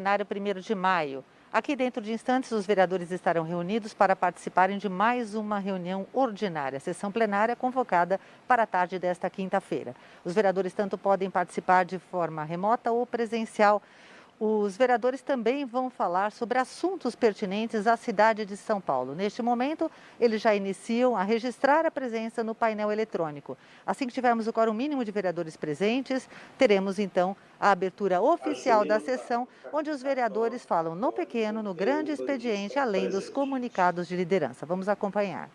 plenário 1º de maio. Aqui dentro de instantes, os vereadores estarão reunidos para participarem de mais uma reunião ordinária, sessão plenária convocada para a tarde desta quinta-feira. Os vereadores tanto podem participar de forma remota ou presencial. Os vereadores também vão falar sobre assuntos pertinentes à cidade de São Paulo. Neste momento, eles já iniciam a registrar a presença no painel eletrônico. Assim que tivermos o quórum mínimo de vereadores presentes, teremos então a abertura oficial da sessão, onde os vereadores falam no pequeno, no grande expediente, além dos comunicados de liderança. Vamos acompanhar.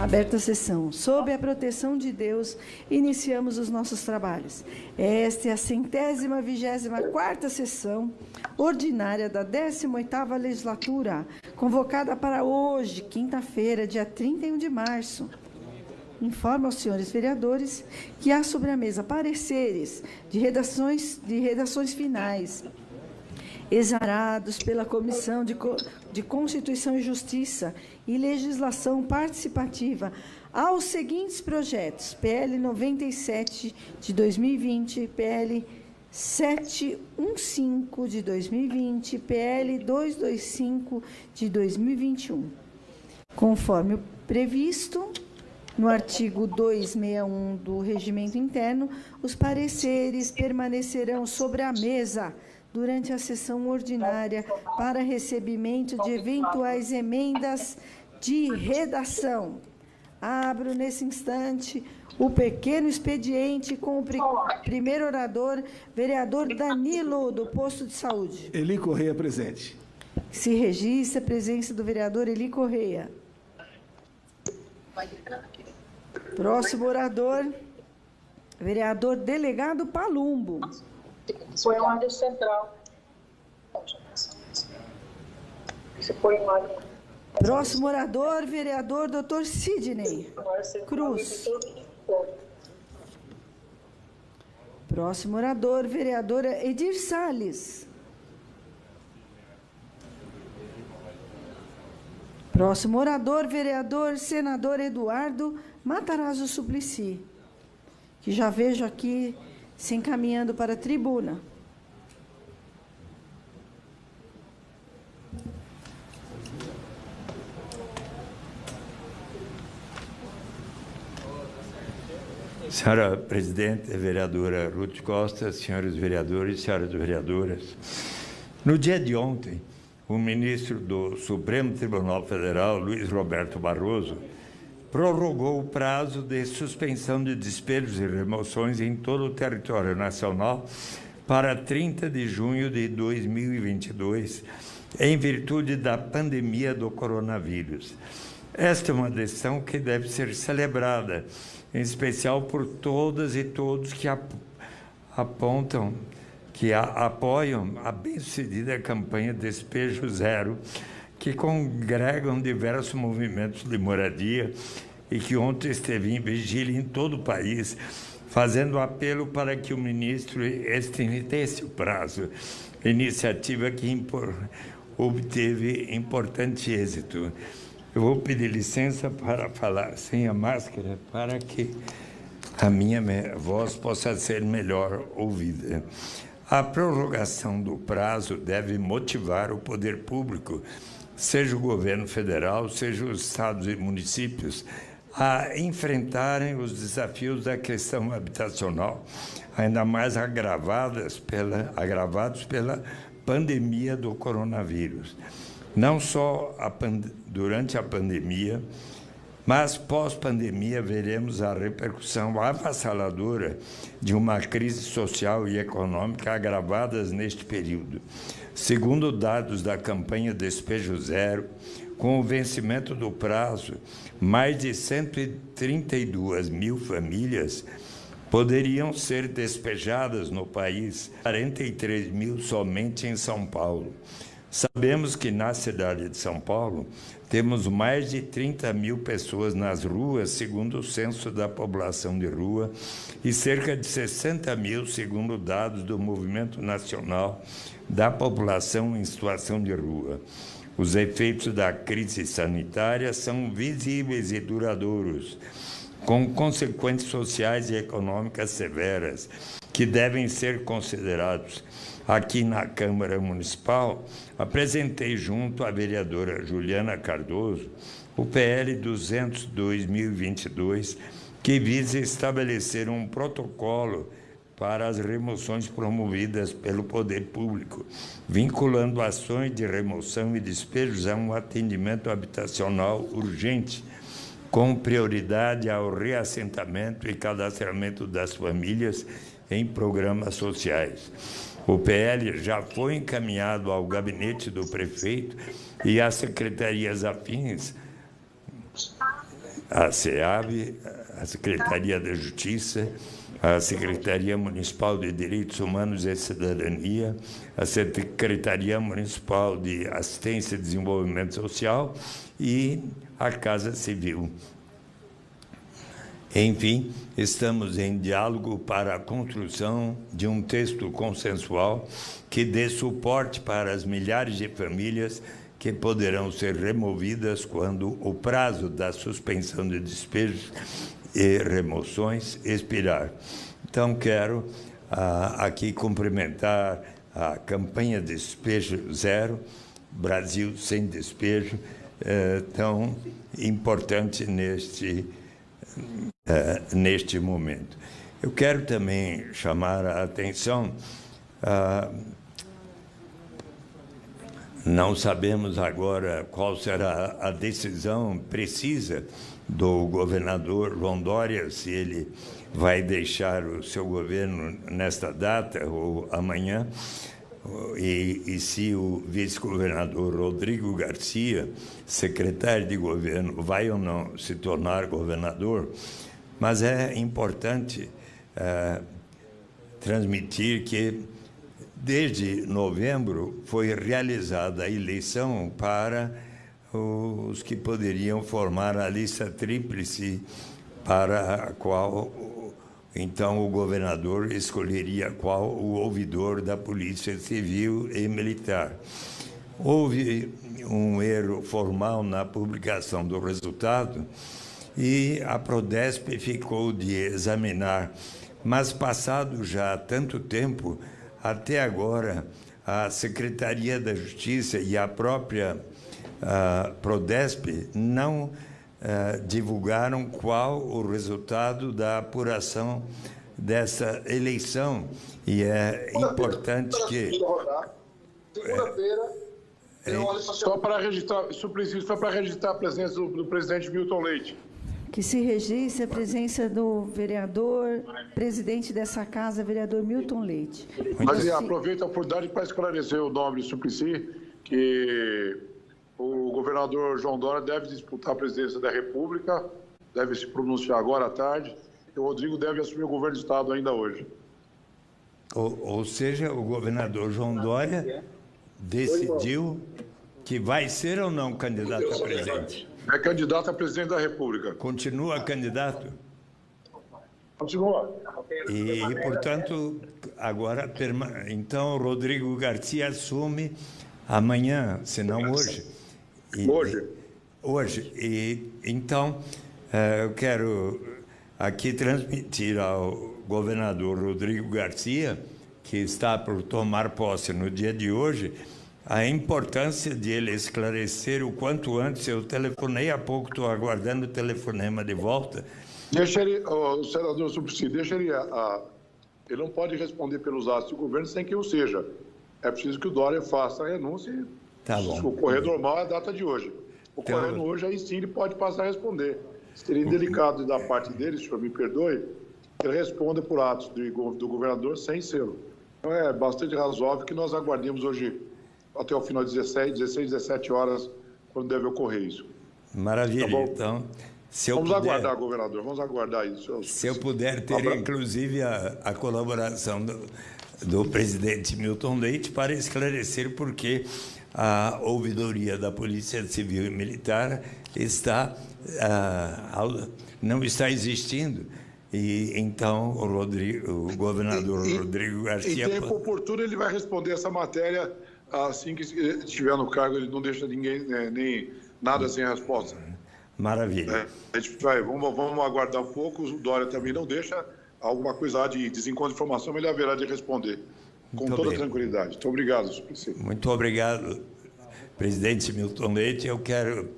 Aberta a sessão. Sob a proteção de Deus, iniciamos os nossos trabalhos. Esta é a 124ª sessão ordinária da 18ª legislatura, convocada para hoje, quinta-feira, dia 31 de março. Informo aos senhores vereadores que há sobre a mesa pareceres de redações finais exarados pela Comissão de Constituição e Justiça e Legislação Participativa aos seguintes projetos: PL 97 de 2020, PL 715 de 2020, PL 225 de 2021. Conforme o previsto no artigo 261 do Regimento Interno, os pareceres permanecerão sobre a mesa durante a sessão ordinária para recebimento de eventuais emendas de redação. Abro, nesse instante, o pequeno expediente com o primeiro orador, vereador Danilo, do Posto de Saúde. Eli Correia, presente. Se registra a presença do vereador Eli Correia. Próximo orador, vereador Delegado Palumbo. Foi uma área central. Próximo orador, vereador Dr. Sidney Cruz. Próximo orador, vereadora Edir Salles. Próximo orador, vereador senador Eduardo Matarazzo Suplicy, que já vejo aqui se encaminhando para a tribuna. Senhora presidente, vereadora Ruth Costa, senhores vereadores, senhoras vereadoras, no dia de ontem, o ministro do Supremo Tribunal Federal, Luiz Roberto Barroso, prorrogou o prazo de suspensão de despejos e remoções em todo o território nacional para 30 de junho de 2022, em virtude da pandemia do coronavírus. Esta é uma decisão que deve ser celebrada, em especial por todas e todos que apoiam a bem-sucedida campanha Despejo Zero, que congregam diversos movimentos de moradia e que ontem esteve em vigília em todo o país, fazendo apelo para que o ministro estendesse o prazo, iniciativa que obteve importante êxito. Eu vou pedir licença para falar sem a máscara, para que a minha voz possa ser melhor ouvida. A prorrogação do prazo deve motivar o poder público, seja o governo federal, seja os estados e municípios, a enfrentarem os desafios da questão habitacional, ainda mais agravados pela pandemia do coronavírus. Não só durante a pandemia, mas pós-pandemia veremos a repercussão avassaladora de uma crise social e econômica agravadas neste período. Segundo dados da campanha Despejo Zero, com o vencimento do prazo, mais de 132 mil famílias poderiam ser despejadas no país, 43 mil somente em São Paulo. Sabemos que na cidade de São Paulo temos mais de 30 mil pessoas nas ruas, segundo o censo da população de rua, e cerca de 60 mil, segundo dados do Movimento Nacional da População em Situação de Rua. Os efeitos da crise sanitária são visíveis e duradouros, com consequências sociais e econômicas severas, que devem ser considerados. Aqui na Câmara Municipal, apresentei junto à vereadora Juliana Cardoso o PL 200/2022, que visa estabelecer um protocolo para as remoções promovidas pelo poder público, vinculando ações de remoção e despejos a um atendimento habitacional urgente, com prioridade ao reassentamento e cadastramento das famílias em programas sociais. O PL já foi encaminhado ao gabinete do prefeito e às secretarias afins a SEAB, a Secretaria da Justiça, a Secretaria Municipal de Direitos Humanos e Cidadania, a Secretaria Municipal de Assistência e Desenvolvimento Social e a Casa Civil. Enfim, estamos em diálogo para a construção de um texto consensual que dê suporte para as milhares de famílias que poderão ser removidas quando o prazo da suspensão de despejos e remoções expirar. Então, quero aqui cumprimentar a campanha Despejo Zero, Brasil Sem Despejo, tão importante neste momento. Eu quero também chamar a atenção, não sabemos agora qual será a decisão precisa do governador João Dória, se ele vai deixar o seu governo nesta data ou amanhã, e se o vice-governador Rodrigo Garcia, secretário de governo, vai ou não se tornar governador. Mas é importante transmitir que, desde novembro, foi realizada a eleição para os que poderiam formar a lista tríplice, para a qual, então, o governador escolheria qual o ouvidor da Polícia Civil e Militar. Houve um erro formal na publicação do resultado e a Prodesp ficou de examinar, mas passado já tanto tempo, até agora, a Secretaria da Justiça e a própria Prodesp não divulgaram qual o resultado da apuração dessa eleição. E é importante que... Segunda-feira... Só para registrar, Suplicy, só para registrar a presença do presidente Milton Leite. Que se registre a presença do vereador, presidente dessa casa, vereador Milton Leite. Mas aproveito a oportunidade para esclarecer o nobre Suplicy, que o governador João Dória deve disputar a presidência da República, deve se pronunciar agora à tarde, e o Rodrigo deve assumir o governo do Estado ainda hoje. Ou seja, o governador João Dória decidiu que vai ser ou não candidato a presidente? É candidato a presidente da República. Continua candidato? Continua. E portanto, agora, então, o Rodrigo Garcia assume amanhã, se não hoje. Hoje. E, então, eu quero aqui transmitir ao governador Rodrigo Garcia, que está por tomar posse no dia de hoje, a importância de ele esclarecer o quanto antes. Eu telefonei há pouco, estou aguardando o telefonema de volta. Deixa ele, o senador Suplicy, deixa ele... ele não pode responder pelos atos do governo sem que eu seja. É preciso que o Dória faça a renúncia e, tá bom, se ocorrer normal, é a data de hoje. Ocorrendo hoje, aí sim ele pode passar a responder. Seria indelicado da parte dele, se o senhor me perdoe, que ele responda por atos do governador sem selo. Então é bastante razoável que nós aguardemos hoje até o final de 16, 17 horas, quando deve ocorrer isso. Maravilha. Tá, então, vamos aguardar, governador, vamos aguardar isso. Se eu puder ter, inclusive, a colaboração do presidente Milton Leite para esclarecer por que a ouvidoria da Polícia Civil e Militar não está existindo. E então o governador Rodrigo Garcia... Em tempo oportuno ele vai responder essa matéria. Assim que estiver no cargo, ele não deixa ninguém, nem nada sem resposta. Maravilha. Vamos aguardar um pouco. O Dória também não deixa. Alguma coisa de desencontro de informação, ele haverá de responder. Com toda tranquilidade. Muito obrigado, Suplicy. Muito obrigado, presidente Milton Leite. Eu quero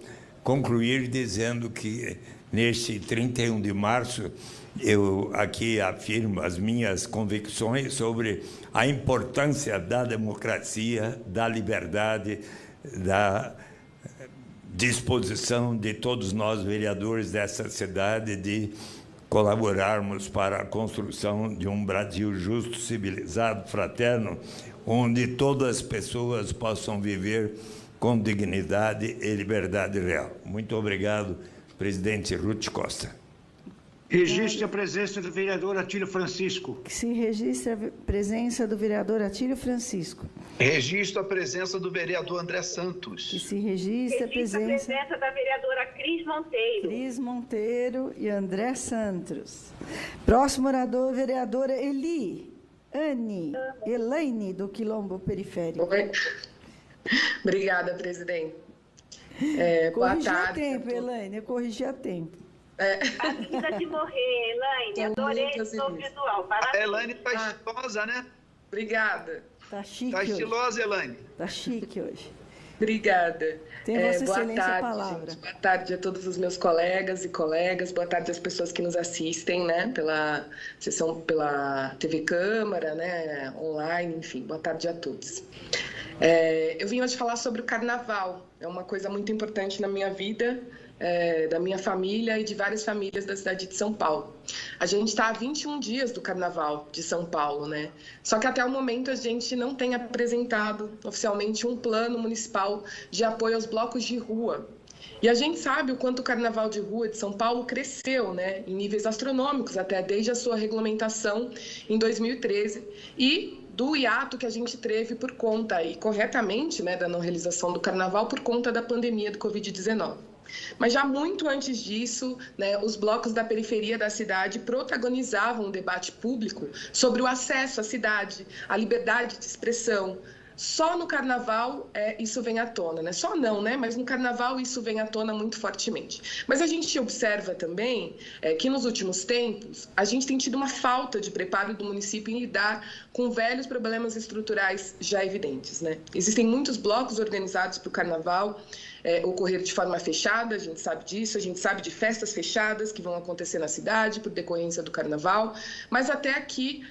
concluir dizendo que, neste 31 de março, eu aqui afirmo as minhas convicções sobre a importância da democracia, da liberdade, da disposição de todos nós, vereadores dessa cidade, de colaborarmos para a construção de um Brasil justo, civilizado, fraterno, onde todas as pessoas possam viver com dignidade e liberdade real. Muito obrigado Presidente Ruth Costa. Registre a presença do vereador Atílio Francisco. Que se registre a presença do vereador Atílio Francisco. Registro a presença do vereador André Santos. Que se registre a presença da vereadora Cris Monteiro. Cris Monteiro e André Santos. Próximo orador, vereadora Elaine, do Quilombo Periférico. Oi. Obrigada, presidente. Corrigi a tempo, Elaine, eu corrigi a tempo. A vida de morrer, Elaine. Adorei o seu visual. Parabéns. A Elaine está estilosa, né? Obrigada. Tá chique Está estilosa, Elaine. Tá chique hoje. Obrigada. Tem Vossa boa Excelência tarde, a palavra. Gente. Boa tarde a todos os meus colegas e colegas. Boa tarde às pessoas que nos assistem, né? Pela sessão, pela TV Câmara, né? Online, enfim. Boa tarde a todos. Eu vim hoje falar sobre o Carnaval. É uma coisa muito importante na minha vida, da minha família e de várias famílias da cidade de São Paulo. A gente está há 21 dias do Carnaval de São Paulo, né? Só que até o momento a gente não tem apresentado oficialmente um plano municipal de apoio aos blocos de rua. E a gente sabe o quanto o Carnaval de Rua de São Paulo cresceu, né, em níveis astronômicos, até desde a sua regulamentação em 2013, e do hiato que a gente teve por conta, e corretamente, né, da não realização do Carnaval por conta da pandemia do Covid-19. Mas já muito antes disso, né, os blocos da periferia da cidade protagonizavam um debate público sobre o acesso à cidade, à liberdade de expressão. Só no Carnaval isso vem à tona, né? Só não, né? Mas no Carnaval isso vem à tona muito fortemente. Mas a gente observa também que nos últimos tempos a gente tem tido uma falta de preparo do município em lidar com velhos problemas estruturais já evidentes, né? Existem muitos blocos organizados para o Carnaval ocorrer de forma fechada, a gente sabe disso, a gente sabe de festas fechadas que vão acontecer na cidade por decorrência do Carnaval, mas até aqui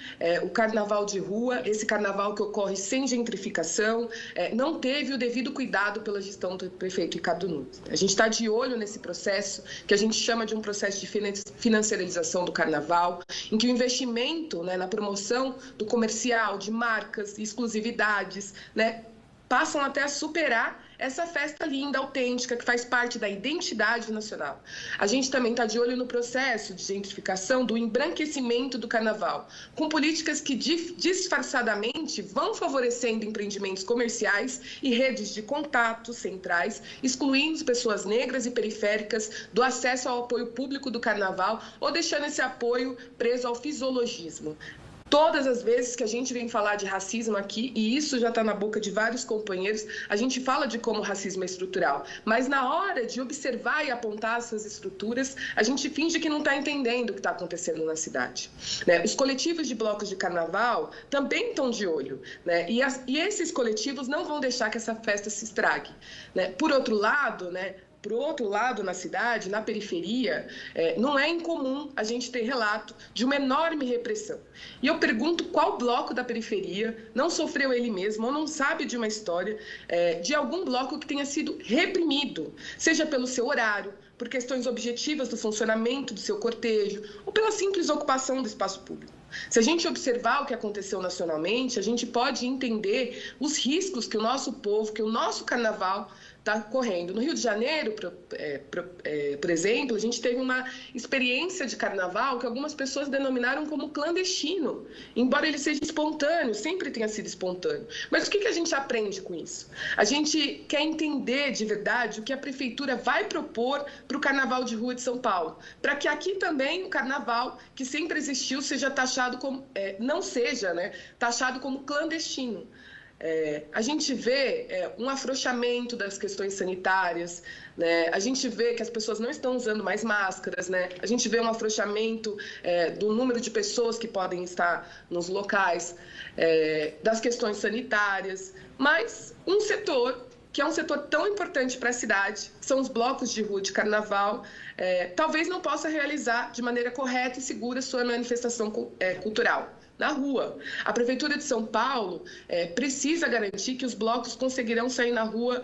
o Carnaval de Rua, esse Carnaval que ocorre sem gentrificação, não teve o devido cuidado pela gestão do prefeito Ricardo Nunes. A gente está de olho nesse processo, que a gente chama de um processo de financiarização do Carnaval, em que o investimento, né, na promoção do comercial, de marcas, exclusividades, né, passam até a superar essa festa linda, autêntica, que faz parte da identidade nacional. A gente também está de olho no processo de gentrificação do embranquecimento do Carnaval, com políticas que disfarçadamente vão favorecendo empreendimentos comerciais e redes de contatos centrais, excluindo pessoas negras e periféricas do acesso ao apoio público do Carnaval ou deixando esse apoio preso ao fisiologismo. Todas as vezes que a gente vem falar de racismo aqui, e isso já está na boca de vários companheiros, a gente fala de como o racismo é estrutural. Mas na hora de observar e apontar essas estruturas, a gente finge que não está entendendo o que está acontecendo na cidade, né? Os coletivos de blocos de carnaval também estão de olho, né? E esses coletivos não vão deixar que essa festa se estrague, né? Por outro lado, na cidade, na periferia, não é incomum a gente ter relato de uma enorme repressão. E eu pergunto qual bloco da periferia não sofreu ele mesmo ou não sabe de uma história de algum bloco que tenha sido reprimido, seja pelo seu horário, por questões objetivas do funcionamento do seu cortejo ou pela simples ocupação do espaço público. Se a gente observar o que aconteceu nacionalmente, a gente pode entender os riscos que o nosso povo, que o nosso carnaval está correndo. No Rio de Janeiro, por exemplo, a gente teve uma experiência de carnaval que algumas pessoas denominaram como clandestino, embora ele seja espontâneo, sempre tenha sido espontâneo. Mas o que a gente aprende com isso? A gente quer entender de verdade o que a prefeitura vai propor para o Carnaval de Rua de São Paulo, para que aqui também o carnaval, que sempre existiu, seja taxado como, não seja, né, taxado como clandestino. A gente vê um afrouxamento das questões sanitárias, né? A gente vê que as pessoas não estão usando mais máscaras, né? A gente vê um afrouxamento do número de pessoas que podem estar nos locais, das questões sanitárias, mas um setor que é um setor tão importante para a cidade, que são os blocos de rua de carnaval, talvez não possa realizar de maneira correta e segura sua manifestação cultural na rua. A Prefeitura de São Paulo precisa garantir que os blocos conseguirão sair na rua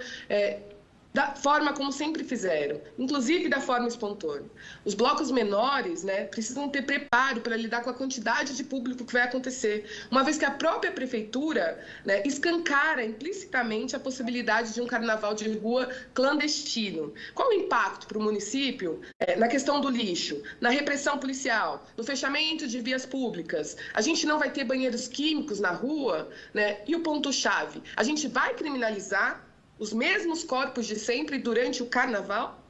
da forma como sempre fizeram, inclusive da forma espontânea. Os blocos menores, né, precisam ter preparo para lidar com a quantidade de público que vai acontecer, uma vez que a própria prefeitura, né, escancara implicitamente a possibilidade de um carnaval de rua clandestino. Qual o impacto para o município na questão do lixo, na repressão policial, no fechamento de vias públicas? A gente não vai ter banheiros químicos na rua, né? E o ponto-chave, a gente vai criminalizar os mesmos corpos de sempre durante o carnaval?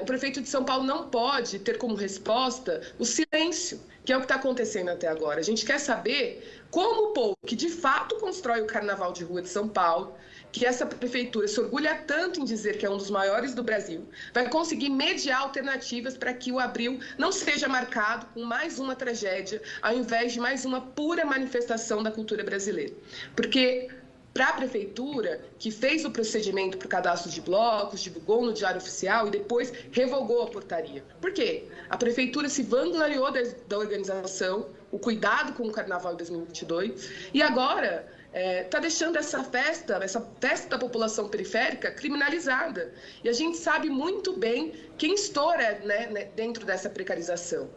O prefeito de São Paulo não pode ter como resposta o silêncio, que é o que está acontecendo até agora. A gente quer saber como o povo que de fato constrói o carnaval de rua de São Paulo, que essa prefeitura se orgulha tanto em dizer que é um dos maiores do Brasil, vai conseguir mediar alternativas para que o abril não seja marcado com mais uma tragédia, ao invés de mais uma pura manifestação da cultura brasileira. Porque para a prefeitura, que fez o procedimento para o cadastro de blocos, divulgou no Diário Oficial e depois revogou a portaria. Por quê? A prefeitura se vangloriou da organização, o cuidado com o Carnaval de 2022, e agora está deixando essa festa da população periférica criminalizada. E a gente sabe muito bem quem estoura, né, dentro dessa precarização.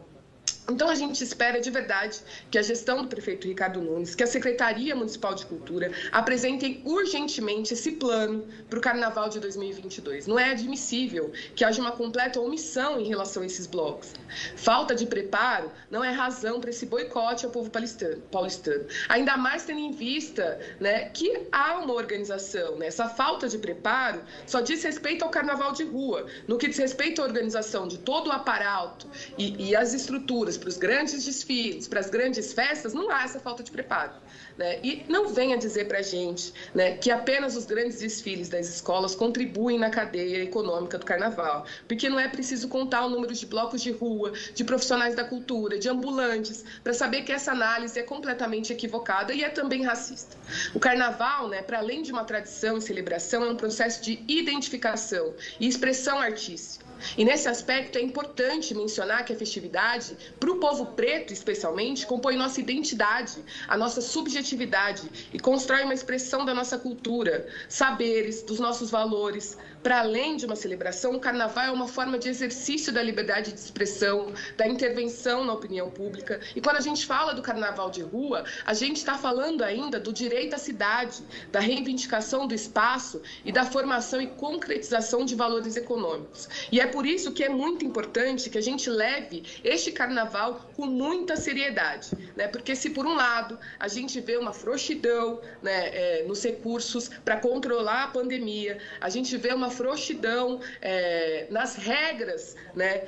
Então, a gente espera de verdade que a gestão do prefeito Ricardo Nunes, que a Secretaria Municipal de Cultura apresentem urgentemente esse plano para o Carnaval de 2022. Não é admissível que haja uma completa omissão em relação a esses blocos. Falta de preparo não é razão para esse boicote ao povo paulistano. Ainda mais tendo em vista, né, que há uma organização, né? Essa falta de preparo só diz respeito ao Carnaval de rua. No que diz respeito à organização de todo o aparato e as estruturas para os grandes desfiles, para as grandes festas, não há essa falta de preparo, né? E não venha dizer para a gente, né, que apenas os grandes desfiles das escolas contribuem na cadeia econômica do carnaval, porque não é preciso contar o número de blocos de rua, de profissionais da cultura, de ambulantes, para saber que essa análise é completamente equivocada e é também racista. O carnaval, né, para além de uma tradição e celebração, é um processo de identificação e expressão artística. E nesse aspecto é importante mencionar que a festividade, para o povo preto especialmente, compõe nossa identidade, a nossa subjetividade e constrói uma expressão da nossa cultura, saberes, dos nossos valores. Para além de uma celebração, o carnaval é uma forma de exercício da liberdade de expressão, da intervenção na opinião pública. E quando a gente fala do carnaval de rua, a gente está falando ainda do direito à cidade, da reivindicação do espaço e da formação e concretização de valores econômicos. E é por isso que é muito importante que a gente leve este carnaval com muita seriedade, né? Porque se por um lado a gente vê uma frouxidão, né, nos recursos para controlar a pandemia, a gente vê uma frouxidão nas regras, né,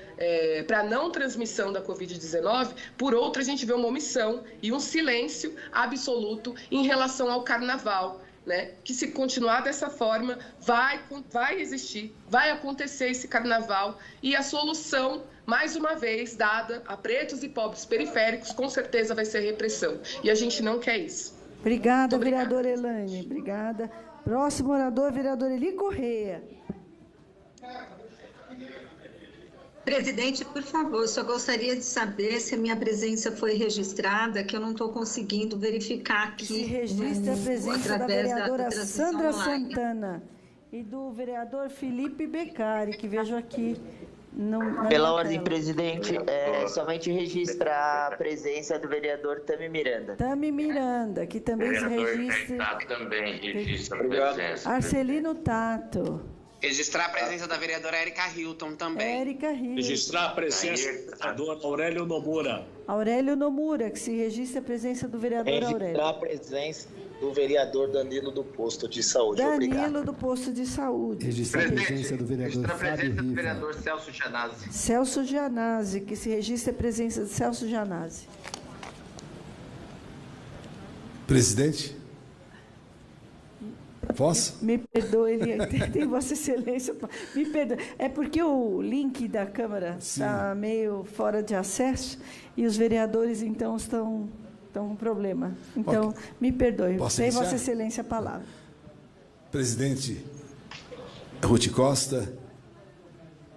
para não transmissão da Covid-19, por outra a gente vê uma omissão e um silêncio absoluto em relação ao carnaval, né, que se continuar dessa forma vai existir, vai acontecer esse carnaval e a solução, mais uma vez, dada a pretos e pobres periféricos, com certeza vai ser repressão. E a gente não quer isso. Obrigada, vereadora Elaine. Obrigada. Próximo orador, vereador Eli Correia. Presidente, por favor, só gostaria de saber se a minha presença foi registrada, que eu não estou conseguindo verificar aqui. Se registra a presença da vereadora Sandra online. Santana e do vereador Felipe Beccari, que vejo aqui. Pela ordem, presidente, somente registrar a presença do vereador Tami Miranda. Tami Miranda, que também se registra. Também registra a presença. Arcelino Tato. Registrar a presença da vereadora Érica Hilton também. Érica Hilton. Registrar a presença do vereador Aurélio Nomura. Aurélio Nomura, que se registra a presença do vereador Aurélio. Registrar a presença do vereador Danilo do Posto de Saúde. Danilo do Posto de Saúde. Registrar a presença do vereador Fábio Riva. Registrar a presença do vereador Celso Janazzi. Celso Janazzi, que se registra a presença de Celso Janazzi. Presidente? Posso? Me perdoe, tem Vossa Excelência. Me perdoe. É porque o link da Câmara está meio fora de acesso e os vereadores, então, estão com problema. Então, okay. Me perdoe. Tem Vossa Excelência a palavra. Presidente Ruth Costa,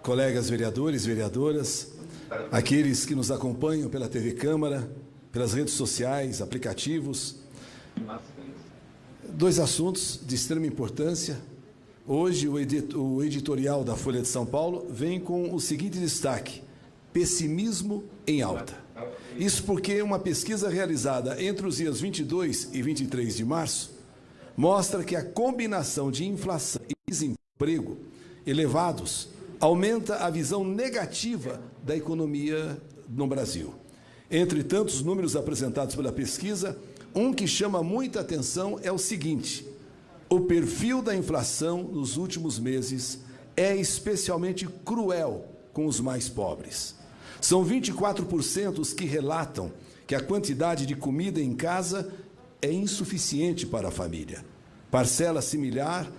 colegas vereadores, vereadoras, aqueles que nos acompanham pela TV Câmara, pelas redes sociais, aplicativos. Dois assuntos de extrema importância Hoje, o editorial da Folha de São Paulo vem com o seguinte destaque: pessimismo em alta. Isso porque uma pesquisa realizada entre os dias 22 e 23 de março mostra que a combinação de inflação e desemprego elevados aumenta a visão negativa da economia no Brasil. Entre tantos números apresentados pela pesquisa, um que chama muita atenção é o seguinte: o perfil da inflação nos últimos meses é especialmente cruel com os mais pobres. São 24% os que relatam que a quantidade de comida em casa é insuficiente para a família. Parcela similar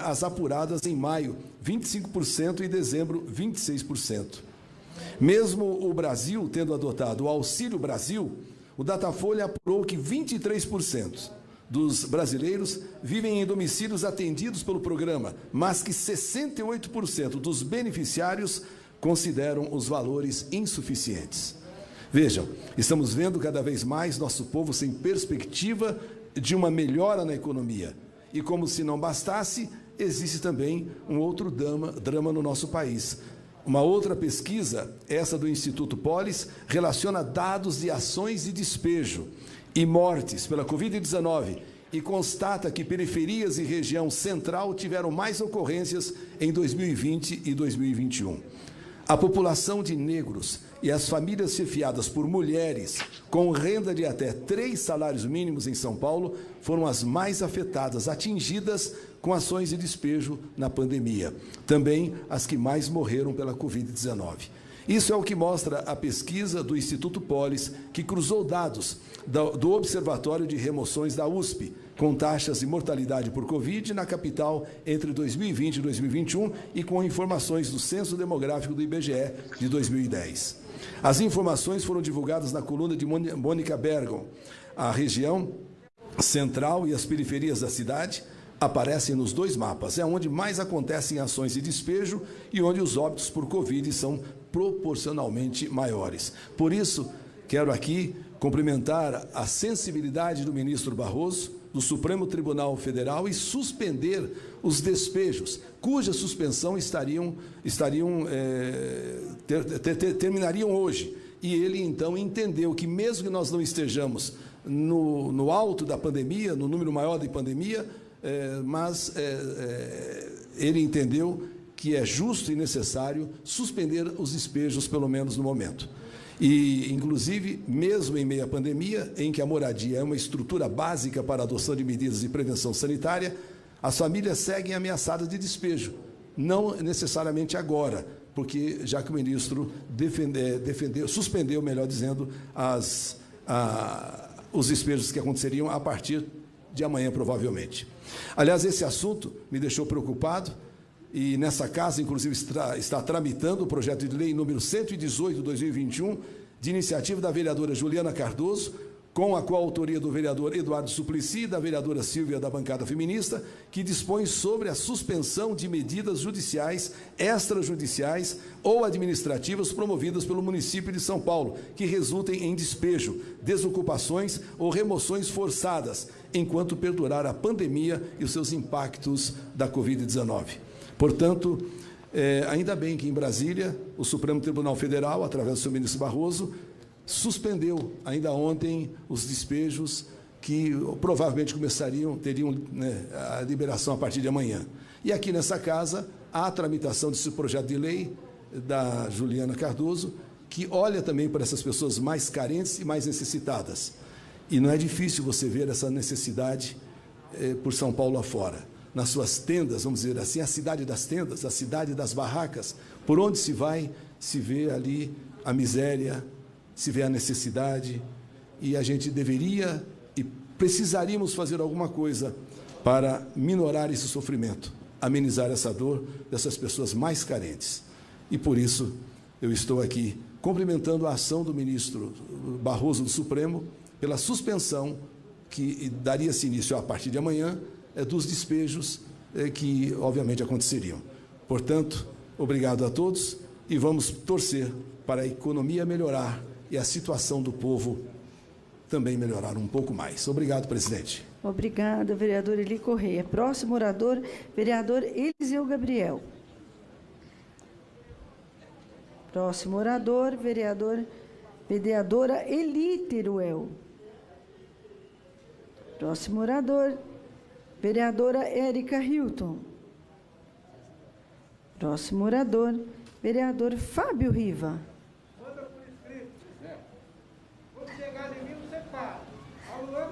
às apuradas em maio, 25%, e dezembro, 26%. Mesmo o Brasil tendo adotado o Auxílio Brasil, o Datafolha apurou que 23% dos brasileiros vivem em domicílios atendidos pelo programa, mas que 68% dos beneficiários consideram os valores insuficientes. Vejam, estamos vendo cada vez mais nosso povo sem perspectiva de uma melhora na economia. E como se não bastasse, existe também um outro drama no nosso país. Uma outra pesquisa, essa do Instituto Polis, relaciona dados de ações de despejo e mortes pela Covid-19 e constata que periferias e região central tiveram mais ocorrências em 2020 e 2021. A população de negros e as famílias chefiadas por mulheres com renda de até 3 salários mínimos em São Paulo foram as mais afetadas, atingidas com ações de despejo na pandemia. Também as que mais morreram pela Covid-19. Isso é o que mostra a pesquisa do Instituto Polis, que cruzou dados do Observatório de Remoções da USP, com taxas de mortalidade por Covid na capital entre 2020 e 2021 e com informações do Censo Demográfico do IBGE de 2010. As informações foram divulgadas na coluna de Mônica Bergon. A região central e as periferias da cidade aparecem nos 2 mapas. É onde mais acontecem ações de despejo e onde os óbitos por Covid são proporcionalmente maiores. Por isso, quero aqui cumprimentar a sensibilidade do ministro Barroso, do Supremo Tribunal Federal, e suspender os despejos, cuja suspensão terminariam hoje. E ele, então, entendeu que, mesmo que nós não estejamos no alto da pandemia, no número maior da pandemia, ele entendeu que é justo e necessário suspender os despejos, pelo menos no momento. E, inclusive, mesmo em meio à pandemia, em que a moradia é uma estrutura básica para a adoção de medidas de prevenção sanitária, as famílias seguem ameaçadas de despejo. Não necessariamente agora, porque já que o ministro suspendeu, melhor dizendo, os despejos que aconteceriam a partir de amanhã, provavelmente. Aliás, esse assunto me deixou preocupado, e nessa casa, inclusive, está tramitando o projeto de lei número 118 de 2021, de iniciativa da vereadora Juliana Cardoso, com a coautoria do vereador Eduardo Suplicy e da vereadora Silvia, da bancada feminista, que dispõe sobre a suspensão de medidas judiciais, extrajudiciais ou administrativas promovidas pelo município de São Paulo, que resultem em despejo, desocupações ou remoções forçadas, enquanto perdurar a pandemia e os seus impactos da Covid-19. Portanto, ainda bem que em Brasília, o Supremo Tribunal Federal, através do seu ministro Barroso, suspendeu ainda ontem os despejos que provavelmente teriam a liberação a partir de amanhã. E aqui nessa casa, há a tramitação desse projeto de lei da Juliana Cardoso, que olha também para essas pessoas mais carentes e mais necessitadas. E não é difícil você ver essa necessidade por São Paulo afora. Nas suas tendas, vamos dizer assim, a cidade das tendas, a cidade das barracas, por onde se vai, se vê ali a miséria, se vê a necessidade, e a gente deveria e precisaríamos fazer alguma coisa para minorar esse sofrimento, amenizar essa dor dessas pessoas mais carentes. E por isso eu estou aqui cumprimentando a ação do ministro Barroso do Supremo pela suspensão que daria-se início a partir de amanhã dos despejos que obviamente aconteceriam. Portanto, obrigado a todos e vamos torcer para a economia melhorar e a situação do povo também melhorar um pouco mais. Obrigado, presidente. Obrigada, vereador Eli Correia. Próximo orador, vereador Eliseu Gabriel. Próximo orador, vereadora Eli Teruel. Próximo orador, vereadora Érica Hilton. Próximo orador, vereador Fábio Riva.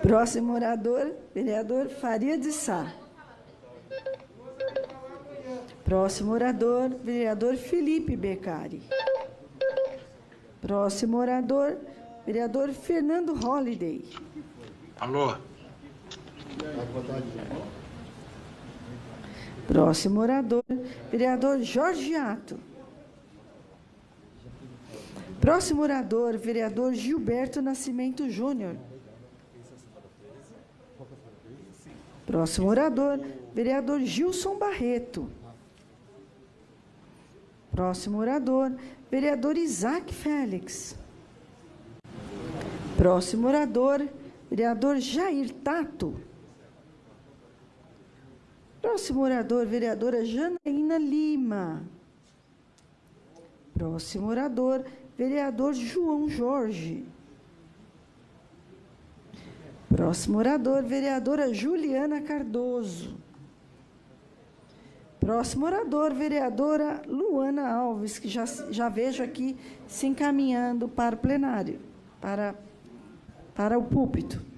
Próximo orador, vereador Faria de Sá. Próximo orador, vereador Felipe Beccari. Próximo orador, vereador Fernando Holliday. Alô. Próximo orador, vereador Jorge Ato. Próximo orador, vereador Gilberto Nascimento Júnior. Próximo orador, vereador Gilson Barreto. Próximo orador, vereador Isaac Félix. Próximo orador, vereador Jair Tato. Próximo orador, vereadora Janaína Lima. Próximo orador, vereador João Jorge. Próximo orador, vereadora Juliana Cardoso. Próximo orador, vereadora Luana Alves, que já vejo aqui se encaminhando para o plenário, para o púlpito.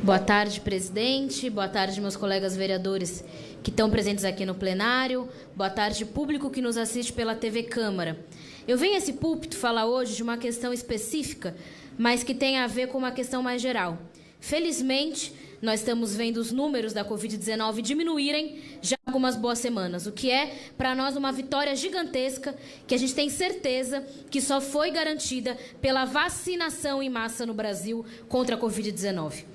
Boa tarde, presidente. Boa tarde, meus colegas vereadores que estão presentes aqui no plenário. Boa tarde, público que nos assiste pela TV Câmara. Eu venho a esse púlpito falar hoje de uma questão específica, mas que tem a ver com uma questão mais geral. Felizmente, nós estamos vendo os números da Covid-19 diminuírem já há algumas boas semanas, o que é, para nós, uma vitória gigantesca que a gente tem certeza que só foi garantida pela vacinação em massa no Brasil contra a Covid-19.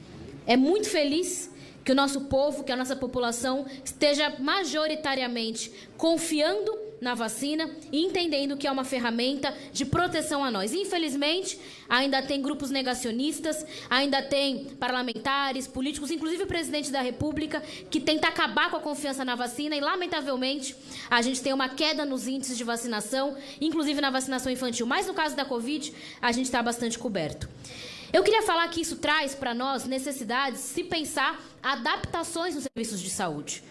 É muito feliz que o nosso povo, que a nossa população esteja majoritariamente confiando na vacina e entendendo que é uma ferramenta de proteção a nós. Infelizmente, ainda tem grupos negacionistas, ainda tem parlamentares, políticos, inclusive o presidente da República, que tenta acabar com a confiança na vacina e, lamentavelmente, a gente tem uma queda nos índices de vacinação, inclusive na vacinação infantil. Mas, no caso da Covid, a gente está bastante coberto. Eu queria falar que isso traz para nós necessidades de se pensar adaptações nos serviços de saúde.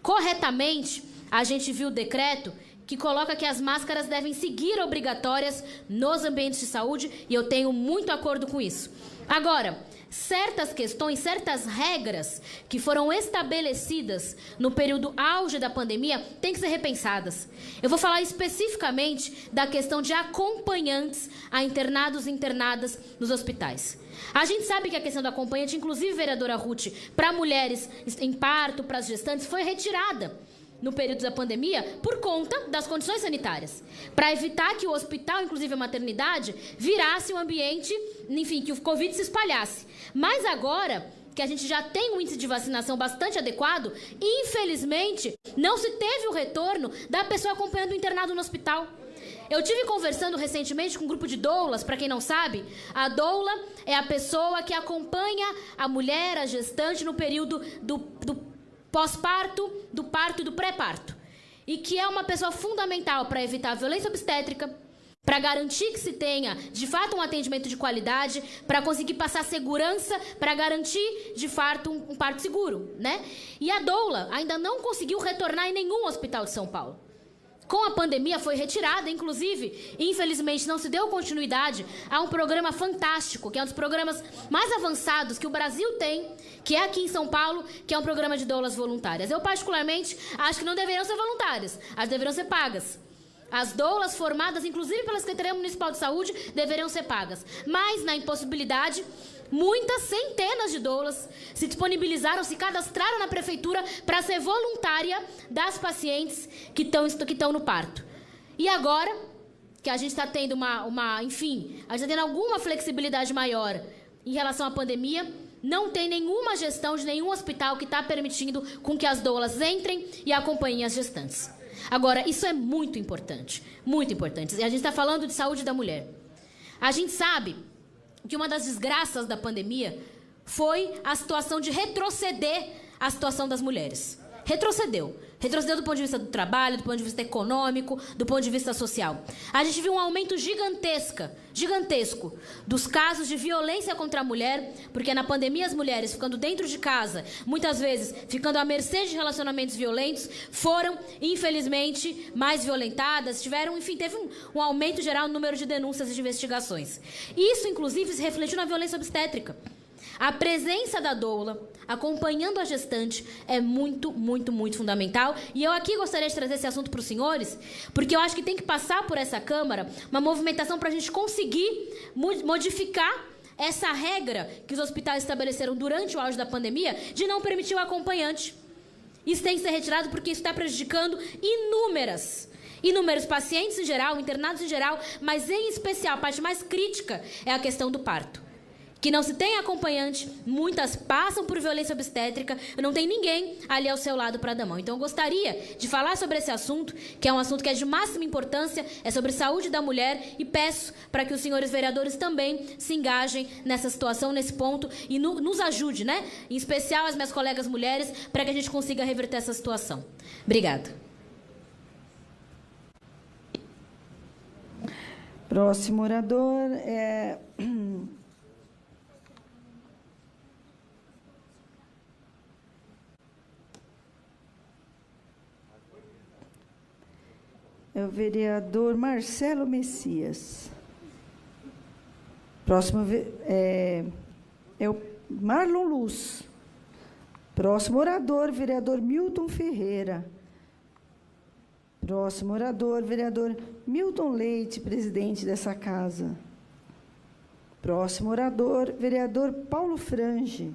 Corretamente, a gente viu o decreto que coloca que as máscaras devem seguir obrigatórias nos ambientes de saúde, e eu tenho muito acordo com isso. Agora, certas questões, certas regras que foram estabelecidas no período auge da pandemia têm que ser repensadas. Eu vou falar especificamente da questão de acompanhantes a internados e internadas nos hospitais. A gente sabe que a questão do acompanhante, inclusive, vereadora Ruth, para mulheres em parto, para as gestantes, foi retirada no período da pandemia por conta das condições sanitárias, para evitar que o hospital, inclusive a maternidade, virasse um ambiente, enfim, que o Covid se espalhasse. Mas agora que a gente já tem um índice de vacinação bastante adequado, infelizmente, não se teve o retorno da pessoa acompanhando o internado no hospital. Eu tive conversando recentemente com um grupo de doulas. Para quem não sabe, a doula é a pessoa que acompanha a mulher, a gestante, no período do pós-parto, do parto e do pré-parto. E que é uma pessoa fundamental para evitar a violência obstétrica, para garantir que se tenha, de fato, um atendimento de qualidade, para conseguir passar segurança, para garantir, de fato, um parto seguro, né? E a doula ainda não conseguiu retornar em nenhum hospital de São Paulo. Com a pandemia foi retirada, inclusive, infelizmente não se deu continuidade a um programa fantástico, que é um dos programas mais avançados que o Brasil tem, que é aqui em São Paulo, que é um programa de doulas voluntárias. Eu, particularmente, acho que não deveriam ser voluntárias, elas deveriam ser pagas. As doulas formadas, inclusive pela Secretaria Municipal de Saúde, deveriam ser pagas. Mas, na impossibilidade, muitas centenas de doulas se disponibilizaram, se cadastraram na prefeitura para ser voluntária das pacientes que estão no parto. E agora, que a gente está tendo enfim, a gente está tendo alguma flexibilidade maior em relação à pandemia, não tem nenhuma gestão de nenhum hospital que está permitindo com que as doulas entrem e acompanhem as gestantes. Agora, isso é muito importante, muito importante. E a gente está falando de saúde da mulher. A gente sabe que uma das desgraças da pandemia foi a situação de retroceder a situação das mulheres. Retrocedeu. Retrocedeu do ponto de vista do trabalho, do ponto de vista econômico, do ponto de vista social. A gente viu um aumento gigantesco dos casos de violência contra a mulher, porque na pandemia as mulheres ficando dentro de casa, muitas vezes ficando à mercê de relacionamentos violentos, foram, infelizmente, mais violentadas, teve um aumento geral no número de denúncias e de investigações. Isso, inclusive, se refletiu na violência obstétrica. A presença da doula, acompanhando a gestante, é muito, muito, muito fundamental. E eu aqui gostaria de trazer esse assunto para os senhores, porque eu acho que tem que passar por essa Câmara uma movimentação para a gente conseguir modificar essa regra que os hospitais estabeleceram durante o auge da pandemia de não permitir o acompanhante. Isso tem que ser retirado porque isso está prejudicando inúmeros pacientes em geral, internados em geral, mas em especial, a parte mais crítica é a questão do parto. Que não se tem acompanhante, muitas passam por violência obstétrica, não tem ninguém ali ao seu lado para dar mão. Então eu gostaria de falar sobre esse assunto, que é um assunto que é de máxima importância, é sobre saúde da mulher, e peço para que os senhores vereadores também se engajem nessa situação, nesse ponto, e nos ajude, né? Em especial as minhas colegas mulheres, para que a gente consiga reverter essa situação. Obrigada. Próximo orador é... É o vereador Marcelo Messias. Próximo é o Marlon Luz. Próximo orador, vereador Milton Ferreira. Próximo orador, vereador Milton Leite, presidente dessa casa. Próximo orador, vereador Paulo Frange.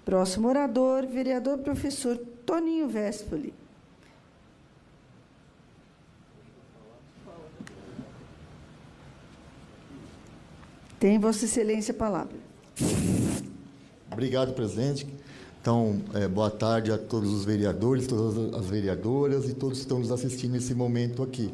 Próximo orador, vereador professor Toninho Vespoli. Tem Vossa Excelência a palavra. Obrigado, presidente. Então, boa tarde a todos os vereadores, todas as vereadoras e todos que estão nos assistindo nesse momento aqui.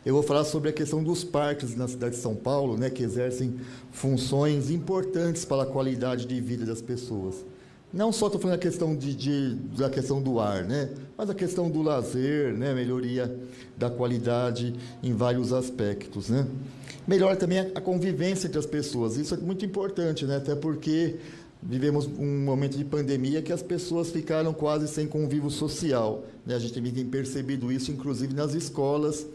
Eu vou falar sobre a questão dos parques na cidade de São Paulo, né, que exercem funções importantes para a qualidade de vida das pessoas. Não só estou falando da questão do ar, né, mas a questão do lazer, né, melhoria da qualidade em vários aspectos, né. Melhora também a convivência entre as pessoas. Isso é muito importante, né, até porque vivemos um momento de pandemia que as pessoas ficaram quase sem convívio social, né? A gente também tem percebido isso, inclusive nas escolas,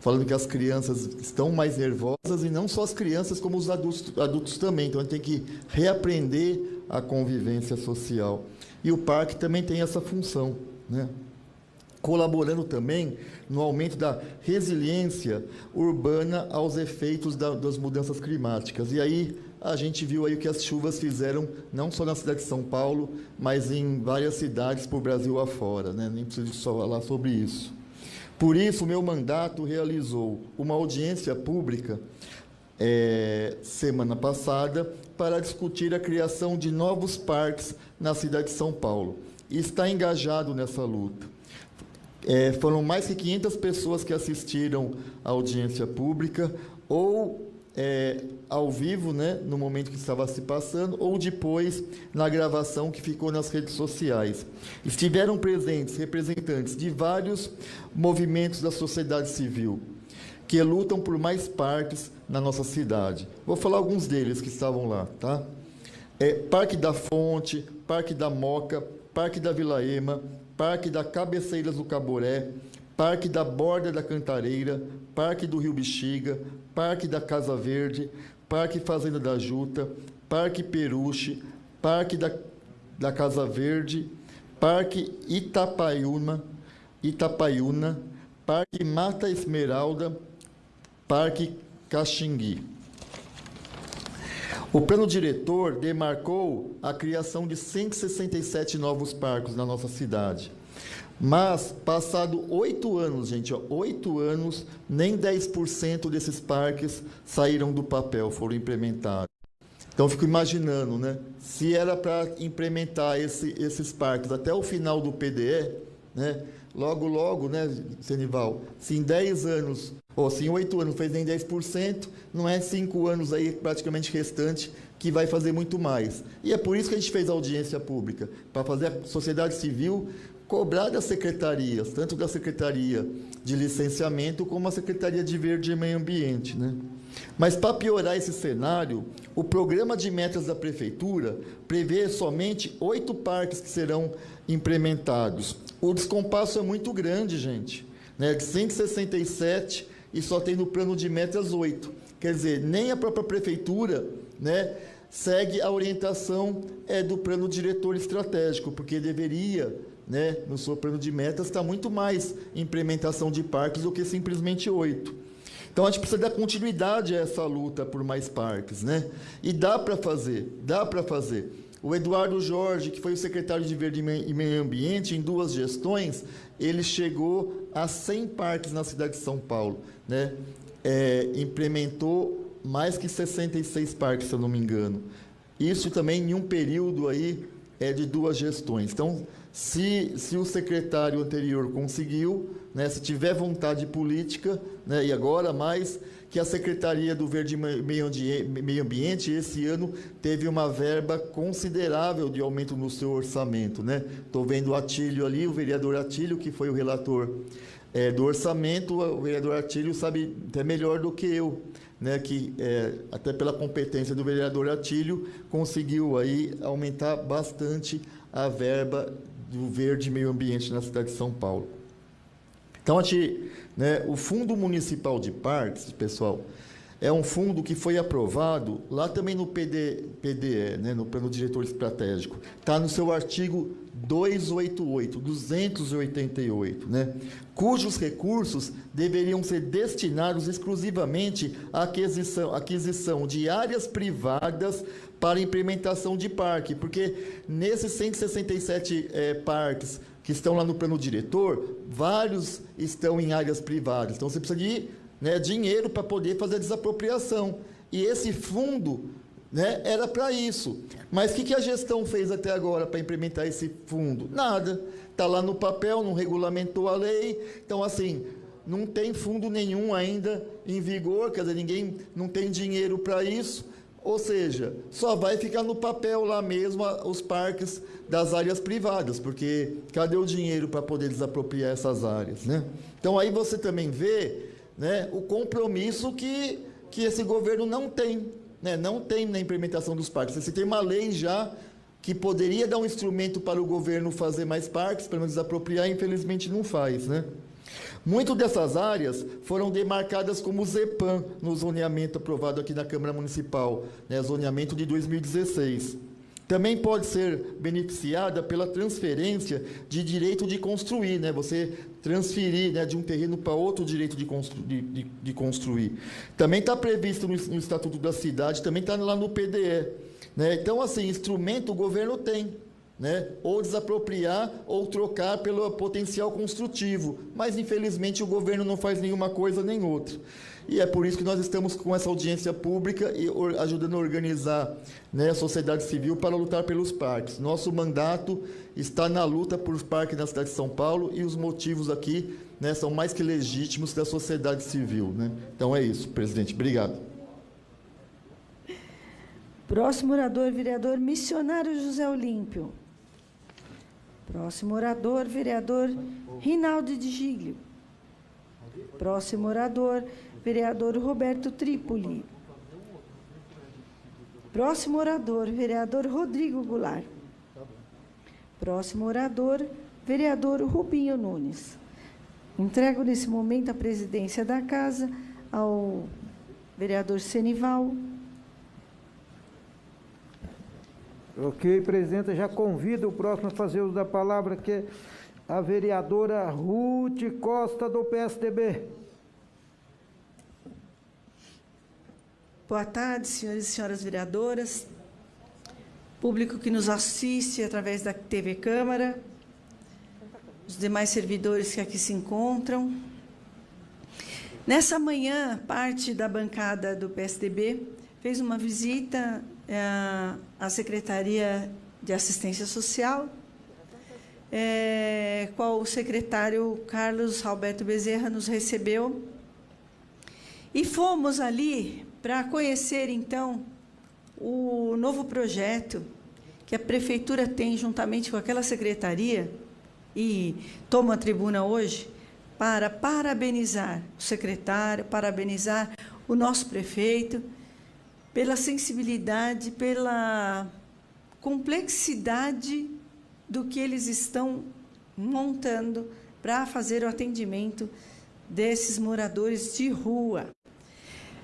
falando que as crianças estão mais nervosas, e não só as crianças, como os adultos também. Então, a gente tem que reaprender a convivência social. E o parque também tem essa função, né? Colaborando também no aumento da resiliência urbana aos efeitos das mudanças climáticas. E aí a gente viu aí o que as chuvas fizeram, não só na cidade de São Paulo, mas em várias cidades por Brasil afora, né? Nem preciso só falar sobre isso. Por isso, o meu mandato realizou uma audiência pública semana passada para discutir a criação de novos parques na cidade de São Paulo. E está engajado nessa luta. Foram mais de 500 pessoas que assistiram à audiência pública, ou ao vivo, né, no momento que estava se passando, ou depois na gravação que ficou nas redes sociais. Estiveram presentes representantes de vários movimentos da sociedade civil, que lutam por mais parques na nossa cidade. Vou falar alguns deles que estavam lá, tá? Parque da Fonte, Parque da Moca, Parque da Vila Ema, Parque da Cabeceiras do Caboré, Parque da Borda da Cantareira, Parque do Rio Bexiga, Parque da Casa Verde, Parque Fazenda da Juta, Parque Peruche, Parque da Casa Verde, Parque Itapaiúna, Parque Mata Esmeralda, Parque Caxingui. O plano diretor demarcou a criação de 167 novos parques na nossa cidade. Mas, passado 8 anos, gente, 8 anos, nem 10% desses parques saíram do papel, foram implementados. Então, fico imaginando, né, se era para implementar esses parques até o final do PDE, né, logo, né, Senival, se em 10 anos, ou se em 8 anos fez nem 10%, não é 5 anos aí praticamente restante que vai fazer muito mais. E é por isso que a gente fez a audiência pública, para fazer a sociedade civil cobrar das secretarias, tanto da Secretaria de Licenciamento como a Secretaria de Verde e Meio Ambiente, né? Mas, para piorar esse cenário, o programa de metas da Prefeitura prevê somente 8 parques que serão implementados. O descompasso é muito grande, gente, né? De 167 e só tem no plano de metas 8. Quer dizer, nem a própria Prefeitura, né, segue a orientação do plano diretor estratégico, porque deveria, né, no seu plano de metas, está muito mais implementação de parques do que simplesmente 8. Então, a gente precisa dar continuidade a essa luta por mais parques, né? E dá para fazer. O Eduardo Jorge, que foi o secretário de Verde e Meio Ambiente, em 2 gestões, ele chegou a 100 parques na cidade de São Paulo, né? Implementou mais que 66 parques, se eu não me engano. Isso também em um período aí de 2 gestões. Então, se o secretário anterior conseguiu, né, se tiver vontade política, né, e agora mais, que a Secretaria do Verde e Meio Ambiente, esse ano, teve uma verba considerável de aumento no seu orçamento, né? Estou vendo o Atílio ali, o vereador Atílio, que foi o relator do orçamento. O vereador Atílio sabe até melhor do que eu, né, que até pela competência do vereador Atílio, conseguiu aí aumentar bastante a verba do Verde e Meio Ambiente na cidade de São Paulo. Então, o Fundo Municipal de Parques, pessoal, é um fundo que foi aprovado lá também no PDE, né, no Plano Diretor Estratégico. Está no seu artigo 288, né, cujos recursos deveriam ser destinados exclusivamente à aquisição de áreas privadas para implementação de parque, porque nesses 167 parques que estão lá no plano diretor, vários estão em áreas privadas. Então, você precisa de dinheiro para poder fazer a desapropriação. E esse fundo, né, era para isso. Mas o que a gestão fez até agora para implementar esse fundo? Nada. Está lá no papel, não regulamentou a lei. Então, assim, não tem fundo nenhum ainda em vigor, quer dizer, ninguém não tem dinheiro para isso. Ou seja, só vai ficar no papel lá mesmo os parques das áreas privadas, porque cadê o dinheiro para poder desapropriar essas áreas, né? Então, aí você também vê, né, o compromisso que esse governo não tem, né? Não tem na implementação dos parques. Você tem uma lei já que poderia dar um instrumento para o governo fazer mais parques, para não desapropriar, infelizmente não faz, né? Muitas dessas áreas foram demarcadas como ZEPAM no zoneamento aprovado aqui na Câmara Municipal, né, zoneamento de 2016. Também pode ser beneficiada pela transferência de direito de construir, né, você transferir, né, de um terreno para outro direito de construir. Também está previsto no Estatuto da Cidade, também está lá no PDE. Né? Então, assim, instrumento o governo tem, né? Ou desapropriar ou trocar pelo potencial construtivo. Mas, infelizmente, o governo não faz nenhuma coisa nem outra. E é por isso que nós estamos com essa audiência pública e ajudando a organizar, né, a sociedade civil para lutar pelos parques. Nosso mandato está na luta por parques na cidade de São Paulo e os motivos aqui, né, são mais que legítimos da sociedade civil. Né? Então é isso, presidente. Obrigado. Próximo orador, vereador Missionário José Olímpio. Próximo orador, vereador Rinaldo de Giglio. Próximo orador, vereador Roberto Trípoli. Próximo orador, vereador Rodrigo Goulart. Próximo orador, vereador Rubinho Nunes. Entrego nesse momento a presidência da casa ao vereador Senival. Ok, presidenta, já convido o próximo a fazer uso da palavra, que é a vereadora Ruth Costa, do PSDB. Boa tarde, senhores e senhoras vereadoras, público que nos assiste através da TV Câmara, os demais servidores que aqui se encontram. Nessa manhã, parte da bancada do PSDB fez uma visita a Secretaria de Assistência Social, qual o secretário Carlos Alberto Bezerra nos recebeu. E fomos ali para conhecer, então, o novo projeto que a Prefeitura tem juntamente com aquela secretaria, e tomo a tribuna hoje para parabenizar o secretário, parabenizar o nosso prefeito pela sensibilidade, pela complexidade do que eles estão montando para fazer o atendimento desses moradores de rua.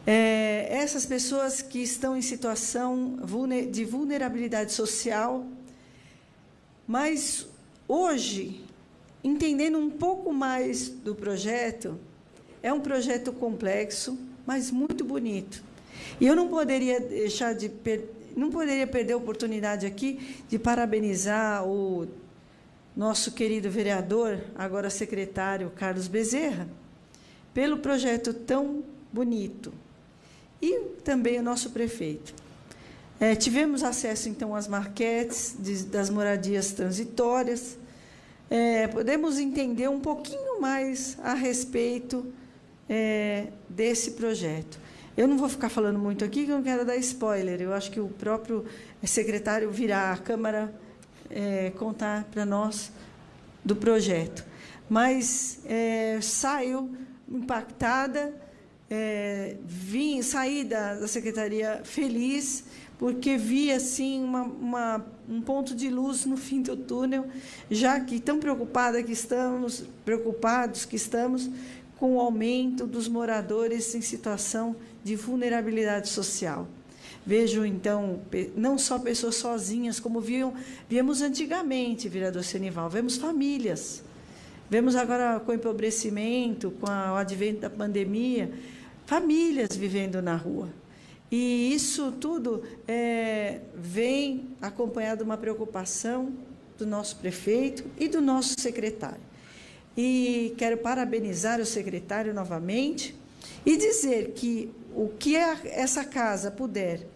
Essas pessoas que estão em situação de vulnerabilidade social, mas hoje, entendendo um pouco mais do projeto, é um projeto complexo, mas muito bonito. E eu não poderia perder a oportunidade aqui de parabenizar o nosso querido vereador, agora secretário Carlos Bezerra, pelo projeto tão bonito. E também o nosso prefeito. Tivemos acesso, então, às maquetes das moradias transitórias. Podemos entender um pouquinho mais a respeito desse projeto. Eu não vou ficar falando muito aqui, que eu não quero dar spoiler. Eu acho que o próprio secretário virá à Câmara contar para nós do projeto. Mas saio impactada, saí da secretaria feliz, porque vi assim um ponto de luz no fim do túnel, já que tão preocupados que estamos com o aumento dos moradores em situação de vulnerabilidade social. Vejo, então, não só pessoas sozinhas, como víamos antigamente, vereador Senival, vemos famílias. Vemos agora, com o empobrecimento, com o advento da pandemia, famílias vivendo na rua. E isso tudo vem acompanhado de uma preocupação do nosso prefeito e do nosso secretário. E quero parabenizar o secretário novamente e dizer que o que essa casa puder,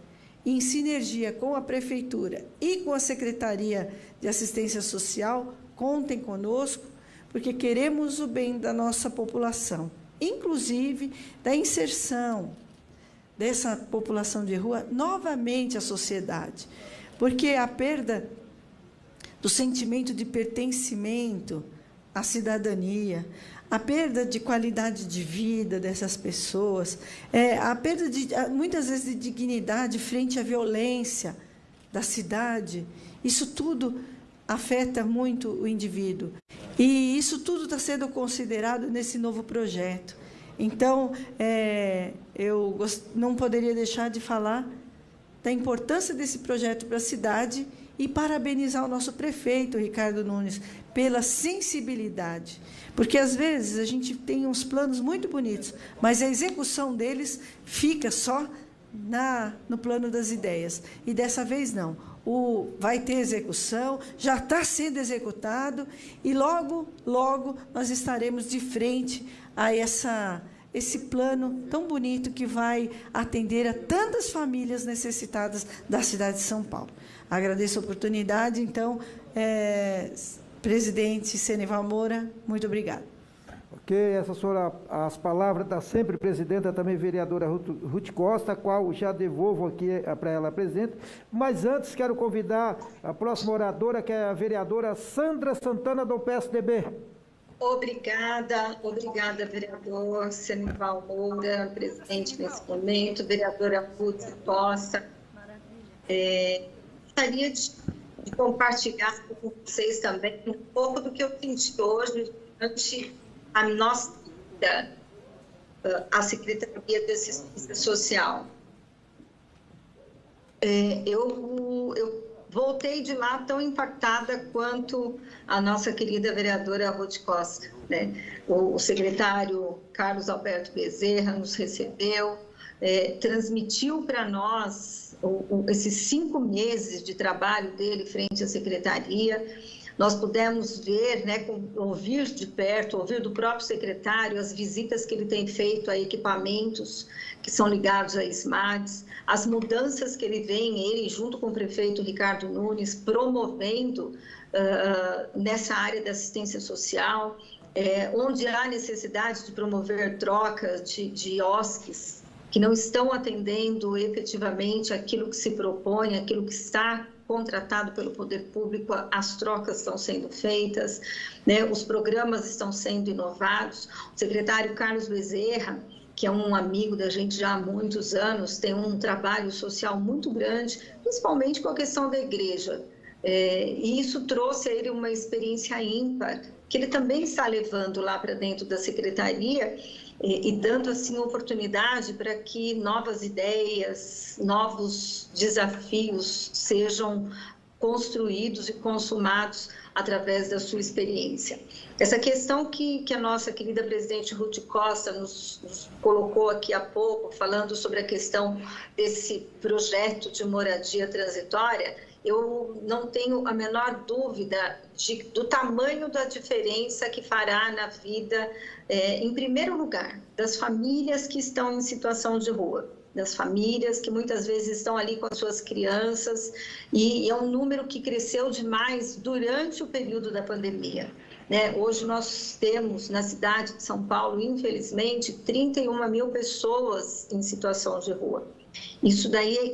em sinergia com a Prefeitura e com a Secretaria de Assistência Social, contem conosco, porque queremos o bem da nossa população, inclusive da inserção dessa população de rua novamente à sociedade, porque a perda do sentimento de pertencimento à cidadania, a perda de qualidade de vida dessas pessoas, a perda, muitas vezes, de dignidade frente à violência da cidade, isso tudo afeta muito o indivíduo. E isso tudo está sendo considerado nesse novo projeto. Então, eu não poderia deixar de falar da importância desse projeto para a cidade e parabenizar o nosso prefeito, Ricardo Nunes, pela sensibilidade. Porque, às vezes, a gente tem uns planos muito bonitos, mas a execução deles fica só no plano das ideias. E, dessa vez, não. Vai ter execução, já está sendo executado, e logo, logo, nós estaremos de frente a esse plano tão bonito que vai atender a tantas famílias necessitadas da cidade de São Paulo. Agradeço a oportunidade, então, presidente Senival Moura, muito obrigada. Ok, essas foram as palavras da sempre presidenta, também vereadora Ruth Costa, a qual já devolvo aqui para ela presente. Mas antes quero convidar a próxima oradora, que é a vereadora Sandra Santana, do PSDB. Obrigada, vereador Senival Moura, presidente nesse momento, vereadora Ruth Costa. Gostaria de compartilhar com vocês também um pouco do que eu senti hoje durante a nossa vida, a Secretaria de Assistência Social. Eu voltei de lá tão impactada quanto a nossa querida vereadora Ruth Costa, né? O secretário Carlos Alberto Bezerra nos recebeu, transmitiu para nós esses 5 meses de trabalho dele frente à secretaria, Nós pudemos ver, né, ouvir de perto, ouvir do próprio secretário as visitas que ele tem feito a equipamentos que são ligados a SMADs, as mudanças que ele junto com o prefeito Ricardo Nunes, promovendo nessa área da assistência social, onde há necessidade de promover troca de OSCs que não estão atendendo efetivamente aquilo que se propõe, aquilo que está contratado pelo poder público, as trocas estão sendo feitas, né? Os programas estão sendo inovados. O secretário Carlos Bezerra, que é um amigo da gente já há muitos anos, tem um trabalho social muito grande, principalmente com a questão da igreja. E isso trouxe a ele uma experiência ímpar, que ele também está levando lá para dentro da secretaria e dando assim oportunidade para que novas ideias, novos desafios sejam construídos e consumados através da sua experiência. Essa questão que a nossa querida presidente Ruth Costa nos colocou aqui há pouco, falando sobre a questão desse projeto de moradia transitória, eu não tenho a menor dúvida do tamanho da diferença que fará na vida, em primeiro lugar, das famílias que estão em situação de rua, das famílias que muitas vezes estão ali com as suas crianças, e é um número que cresceu demais durante o período da pandemia. Hoje nós temos na cidade de São Paulo, infelizmente, 31 mil pessoas em situação de rua. Isso daí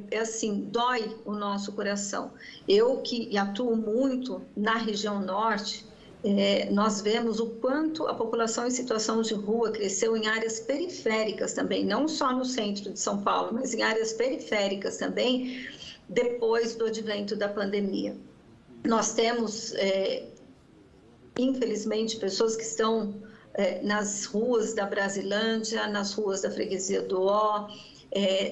é assim, dói o nosso coração. Eu que atuo muito na região norte, nós vemos o quanto a população em situação de rua cresceu em áreas periféricas também, não só no centro de São Paulo, mas em áreas periféricas também, depois do advento da pandemia. Nós temos, infelizmente, pessoas que estão nas ruas da Brasilândia, nas ruas da Freguesia do Ó,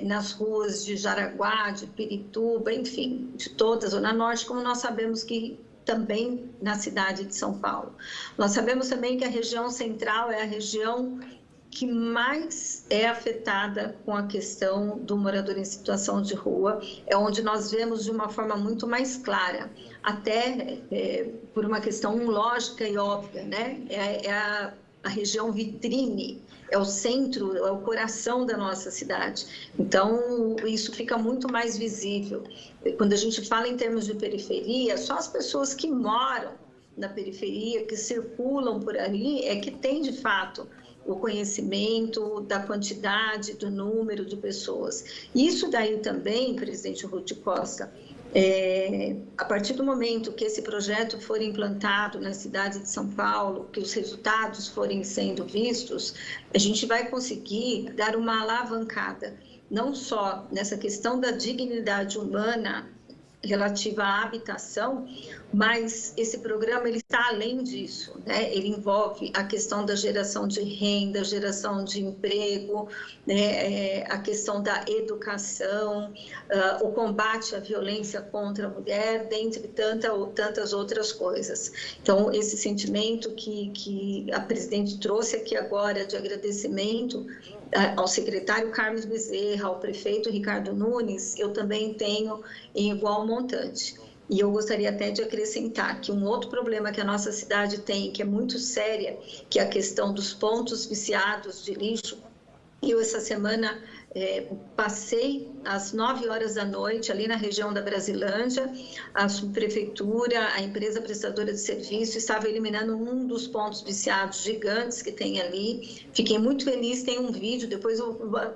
nas ruas de Jaraguá, de Pirituba, enfim, de toda a Zona Norte, como nós sabemos que também na cidade de São Paulo. Nós sabemos também que a região central é a região que mais é afetada com a questão do morador em situação de rua, é onde nós vemos de uma forma muito mais clara, até por uma questão lógica e óbvia, né? A região vitrine, é o centro, é o coração da nossa cidade. Então, isso fica muito mais visível. Quando a gente fala em termos de periferia, só as pessoas que moram na periferia, que circulam por ali, é que tem, de fato, o conhecimento da quantidade, do número de pessoas. Isso daí também, presidente Ruth Costa, a partir do momento que esse projeto for implantado na cidade de São Paulo, que os resultados forem sendo vistos, a gente vai conseguir dar uma alavancada, não só nessa questão da dignidade humana relativa à habitação, mas esse programa ele está além disso, né? Ele envolve a questão da geração de renda, geração de emprego, né? A questão da educação, o combate à violência contra a mulher, dentre tantas outras coisas. Então, esse sentimento que a presidente trouxe aqui agora de agradecimento ao secretário Carlos Bezerra, ao prefeito Ricardo Nunes, eu também tenho em igual montante. E eu gostaria até de acrescentar que um outro problema que a nossa cidade tem, que é muito séria, que é a questão dos pontos viciados de lixo. Eu, essa semana, passei às 9 horas da noite, ali na região da Brasilândia, a subprefeitura, a empresa prestadora de serviço, estava eliminando um dos pontos viciados gigantes que tem ali. Fiquei muito feliz, tem um vídeo, depois,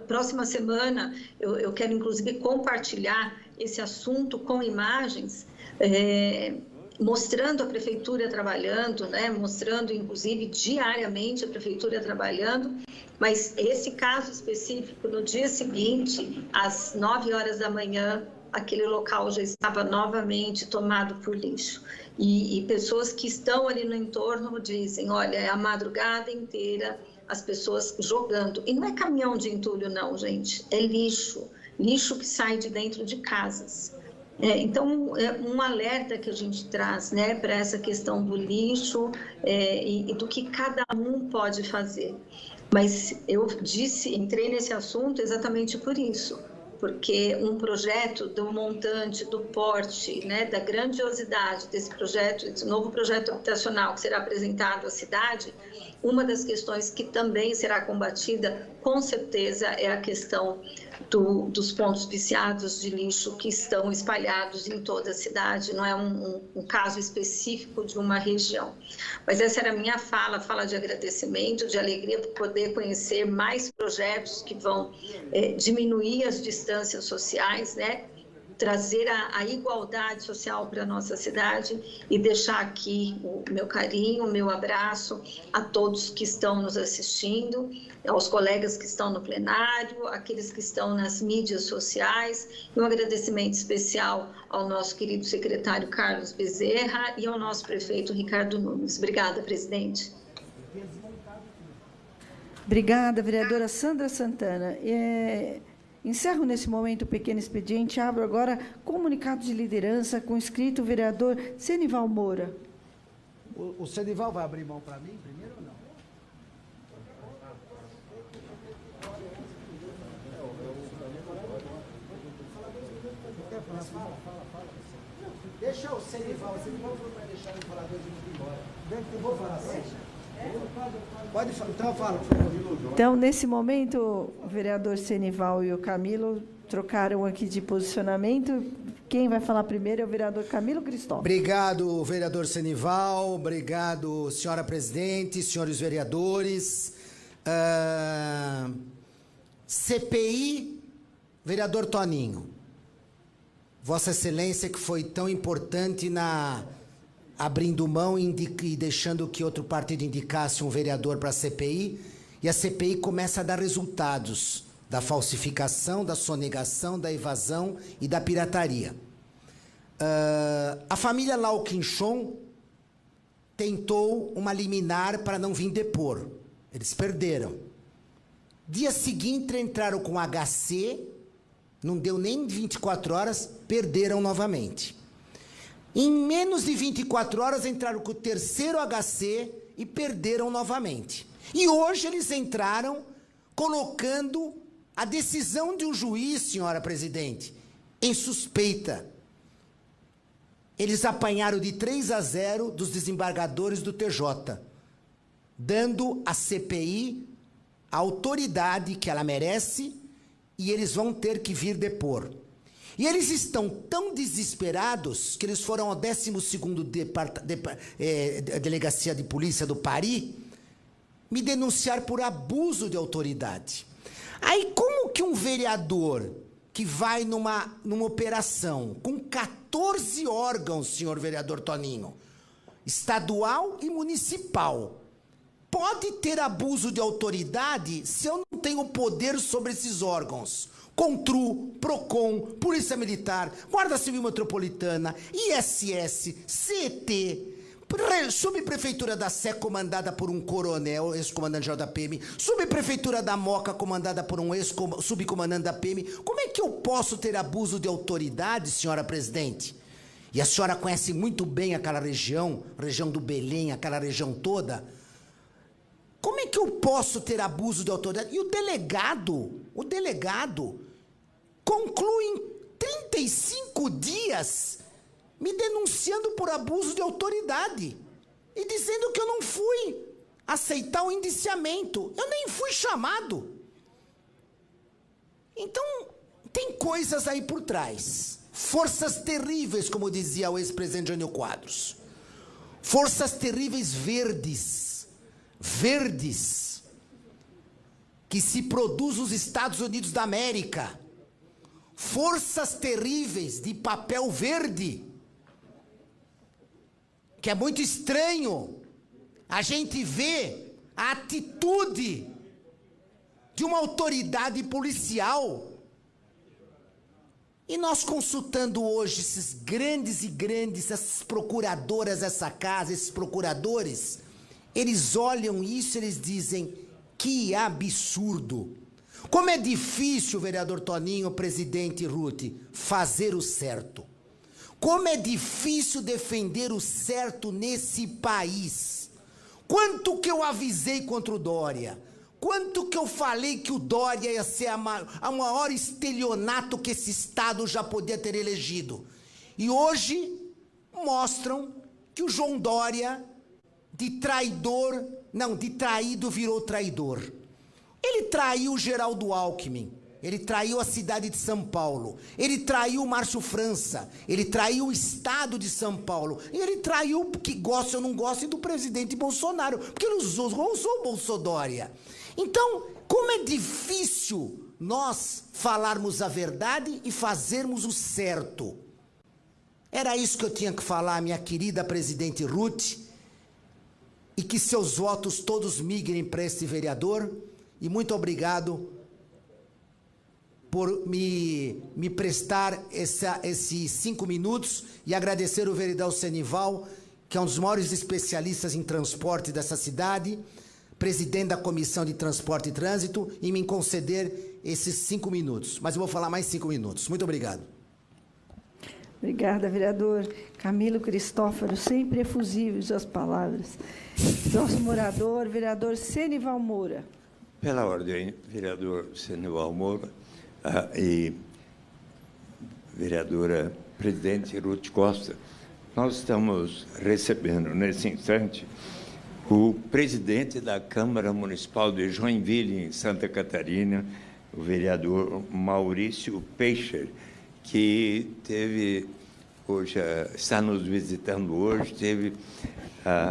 próxima semana, eu quero, inclusive, compartilhar esse assunto com imagens, mostrando a prefeitura trabalhando, né? Mostrando, inclusive, diariamente a prefeitura trabalhando, mas esse caso específico, no dia seguinte, às 9 horas da manhã, aquele local já estava novamente tomado por lixo. E pessoas que estão ali no entorno dizem, olha, é a madrugada inteira as pessoas jogando. E não é caminhão de entulho, não, gente, é lixo. Lixo que sai de dentro de casas. Então, é um alerta que a gente traz, né, para essa questão do lixo e do que cada um pode fazer. Mas eu entrei nesse assunto exatamente por isso, porque um projeto do montante, do porte, né, da grandiosidade desse projeto, esse novo projeto habitacional que será apresentado à cidade, uma das questões que também será combatida, com certeza, é a questão dos pontos viciados de lixo que estão espalhados em toda a cidade, não é um caso específico de uma região. Mas essa era a minha fala de agradecimento, de alegria por poder conhecer mais projetos que vão diminuir as distâncias sociais, né? Trazer a igualdade social para a nossa cidade e deixar aqui o meu carinho, o meu abraço a todos que estão nos assistindo, aos colegas que estão no plenário, aqueles que estão nas mídias sociais, e um agradecimento especial ao nosso querido secretário Carlos Bezerra e ao nosso prefeito Ricardo Nunes. Obrigada, presidente. Obrigada, vereadora Sandra Santana. Encerro nesse momento o pequeno expediente. Abro agora comunicado de liderança com o inscrito vereador Senival Moura. O Senival vai abrir mão para mim primeiro ou não? Fala. Deixa o Senival vai deixar ele falar 2 minutos e embora. Eu vou falar assim. Pode falar, então fala, por favor. Então, nesse momento, o vereador Senival e o Camilo trocaram aqui de posicionamento. Quem vai falar primeiro é o vereador Camilo Cristóvão. Obrigado, vereador Senival. Obrigado, senhora presidente, senhores vereadores. CPI, vereador Toninho. Vossa Excelência, que foi tão importante abrindo mão e deixando que outro partido indicasse um vereador para a CPI, e a CPI começa a dar resultados da falsificação, da sonegação, da evasão e da pirataria. A família Lauquinchon tentou uma liminar para não vir depor. Eles perderam. Dia seguinte entraram com HC, não deu nem 24 horas, perderam novamente. Em menos de 24 horas entraram com o 3º HC e perderam novamente. E hoje eles entraram colocando a decisão de um juiz, senhora presidente, em suspeita. Eles apanharam de 3-0 dos desembargadores do TJ, dando à CPI a autoridade que ela merece, e eles vão ter que vir depor. E eles estão tão desesperados que eles foram ao 12º Delegacia de Polícia do Pari me denunciar por abuso de autoridade. Aí como que um vereador que vai numa operação com 14 órgãos, senhor vereador Toninho, estadual e municipal, pode ter abuso de autoridade se eu não tenho poder sobre esses órgãos? CONTRU, PROCON, Polícia Militar, Guarda Civil Metropolitana, ISS, CET, Subprefeitura da Sé, comandada por um coronel, ex-comandante-geral da PM, Subprefeitura da Moca, comandada por um ex-subcomandante da PM. Como é que eu posso ter abuso de autoridade, senhora presidente? E a senhora conhece muito bem aquela região do Belém, aquela região toda. Como é que eu posso ter abuso de autoridade? E o delegado conclui em 35 dias me denunciando por abuso de autoridade e dizendo que eu não fui aceitar o indiciamento. Eu nem fui chamado. Então, tem coisas aí por trás. Forças terríveis, como dizia o ex-presidente Jânio Quadros. Forças terríveis verdes, que se produz nos Estados Unidos da América. Forças terríveis de papel verde, que é muito estranho a gente ver a atitude de uma autoridade policial. E nós consultando hoje esses grandes, essas procuradoras dessa casa, esses procuradores, eles olham isso e eles dizem, que absurdo. Como é difícil, vereador Toninho, presidente Ruth, fazer o certo. Como é difícil defender o certo nesse país. Quanto que eu avisei contra o Dória, quanto que eu falei que o Dória ia ser a maior estelionato que esse Estado já podia ter elegido. E hoje mostram que o João Dória, de traído, virou traidor. Ele traiu o Geraldo Alckmin, ele traiu a cidade de São Paulo, ele traiu o Márcio França, ele traiu o Estado de São Paulo, e ele traiu, que gosta ou não gosta, do presidente Bolsonaro, porque ele usou o Bolsodória. Então, como é difícil nós falarmos a verdade e fazermos o certo. Era isso que eu tinha que falar, minha querida presidente Ruth, e que seus votos todos migrem para este vereador, e muito obrigado por me prestar esses 5 minutos, e agradecer o vereador Senival, que é um dos maiores especialistas em transporte dessa cidade, presidente da Comissão de Transporte e Trânsito, e me conceder esses 5 minutos. Mas eu vou falar mais 5 minutos. Muito obrigado. Obrigada, vereador Camilo Cristófaro, sempre efusivo em suas palavras. Nosso morador, vereador Senival Moura. Pela ordem, vereador Senival Moura e vereadora presidente Ruth Costa, nós estamos recebendo, nesse instante, o presidente da Câmara Municipal de Joinville, em Santa Catarina, o vereador Maurício Peixer, que hoje está nos visitando hoje, esteve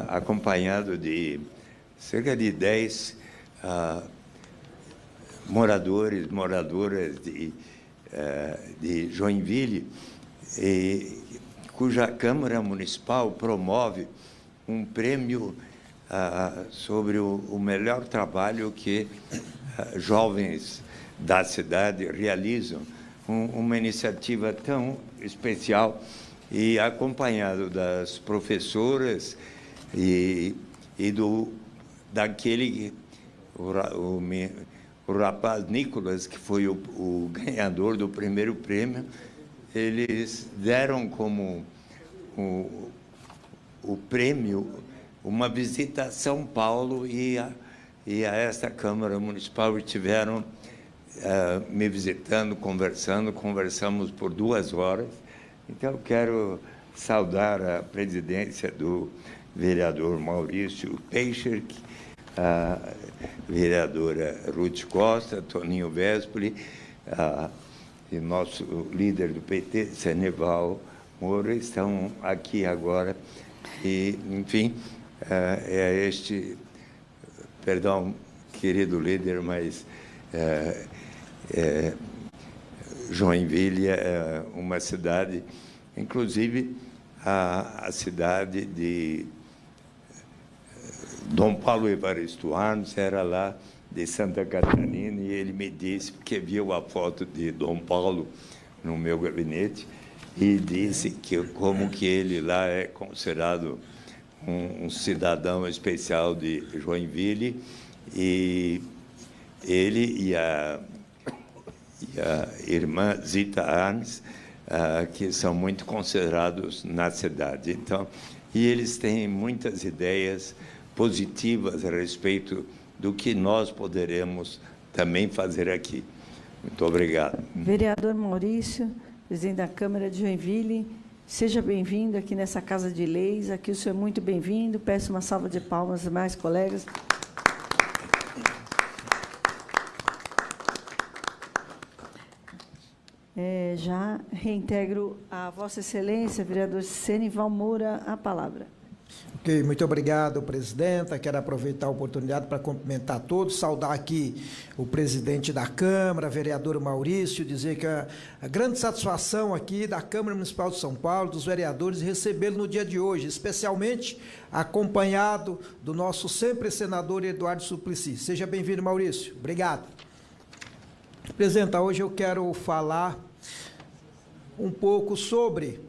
acompanhado de cerca de 10 moradoras de Joinville, cuja Câmara Municipal promove um prêmio sobre o melhor trabalho que jovens da cidade realizam, uma iniciativa tão especial, e acompanhado das professoras e daquele, o rapaz Nicolas, que foi o ganhador do primeiro prêmio. Eles deram como o prêmio uma visita a São Paulo e a esta Câmara Municipal, estiveram me visitando, conversamos por 2 horas. Então, eu quero saudar a presidência do vereador Maurício Peixer, a vereadora Ruth Costa, Toninho Vespoli, e nosso líder do PT, Senival Moura, estão aqui agora. E, enfim, perdão, querido líder, mas Joinville é uma cidade, inclusive a cidade de Dom Paulo Evaristo Arnes era lá de Santa Catarina, e ele me disse, porque viu a foto de Dom Paulo no meu gabinete, e disse como que ele lá é considerado um cidadão especial de Joinville, e ele e a irmã Zita Arnes, que são muito considerados na cidade. Então, e eles têm muitas ideias positivas a respeito do que nós poderemos também fazer aqui. Muito obrigado. Vereador Maurício, presidente da Câmara de Joinville, seja bem-vindo aqui nessa Casa de Leis. Aqui o senhor é muito bem-vindo. Peço uma salva de palmas aos demais colegas. Já reintegro a Vossa Excelência, vereador Senival Moura, a palavra. Ok, muito obrigado, presidenta. Quero aproveitar a oportunidade para cumprimentar todos, saudar aqui o presidente da Câmara, vereador Maurício, dizer que a grande satisfação aqui da Câmara Municipal de São Paulo, dos vereadores, recebê-lo no dia de hoje, especialmente acompanhado do nosso sempre senador Eduardo Suplicy. Seja bem-vindo, Maurício. Obrigado. Presidenta, hoje eu quero falar um pouco sobre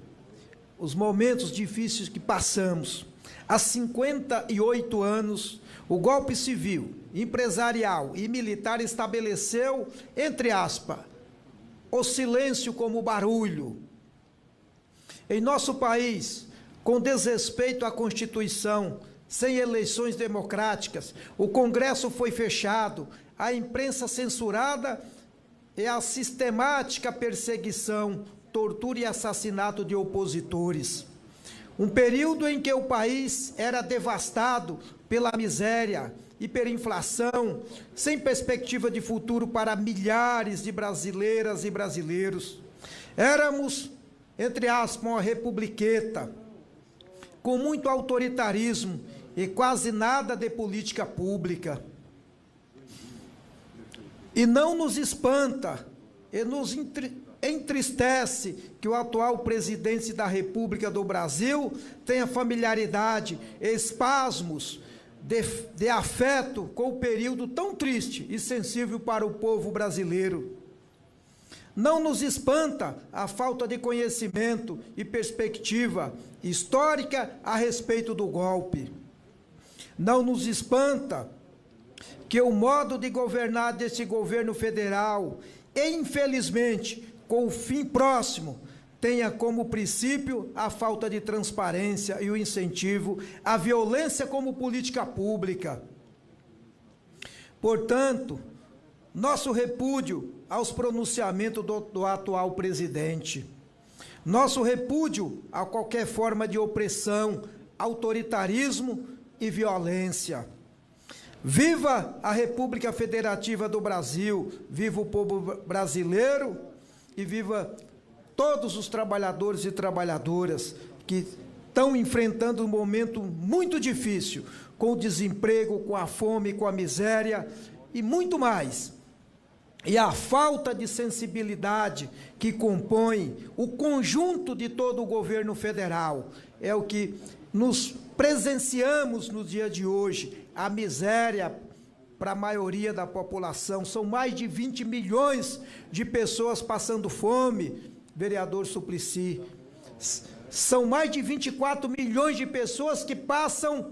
os momentos difíceis que passamos. Há 58 anos, o golpe civil, empresarial e militar estabeleceu, entre aspas, o silêncio como barulho. Em nosso país, com desrespeito à Constituição, sem eleições democráticas, o Congresso foi fechado, a imprensa censurada e a sistemática perseguição, tortura e assassinato de opositores. Um período em que o país era devastado pela miséria, hiperinflação, sem perspectiva de futuro para milhares de brasileiras e brasileiros. Éramos, entre aspas, uma republiqueta, com muito autoritarismo e quase nada de política pública. E não nos espanta e nos entristece que o atual presidente da República do Brasil tenha familiaridade, espasmos de afeto com o período tão triste e sensível para o povo brasileiro. Não nos espanta a falta de conhecimento e perspectiva histórica a respeito do golpe. Não nos espanta que o modo de governar desse governo federal, e infelizmente, com o fim próximo, tenha como princípio a falta de transparência e o incentivo à violência como política pública. Portanto, nosso repúdio aos pronunciamentos do atual presidente, nosso repúdio a qualquer forma de opressão, autoritarismo e violência. Viva a República Federativa do Brasil, viva o povo brasileiro e viva todos os trabalhadores e trabalhadoras que estão enfrentando um momento muito difícil, com o desemprego, com a fome, com a miséria e muito mais. E a falta de sensibilidade que compõe o conjunto de todo o governo federal é o que nos presenciamos no dia de hoje. A miséria para a maioria da população, são mais de 20 milhões de pessoas passando fome, vereador Suplicy. São mais de 24 milhões de pessoas que passam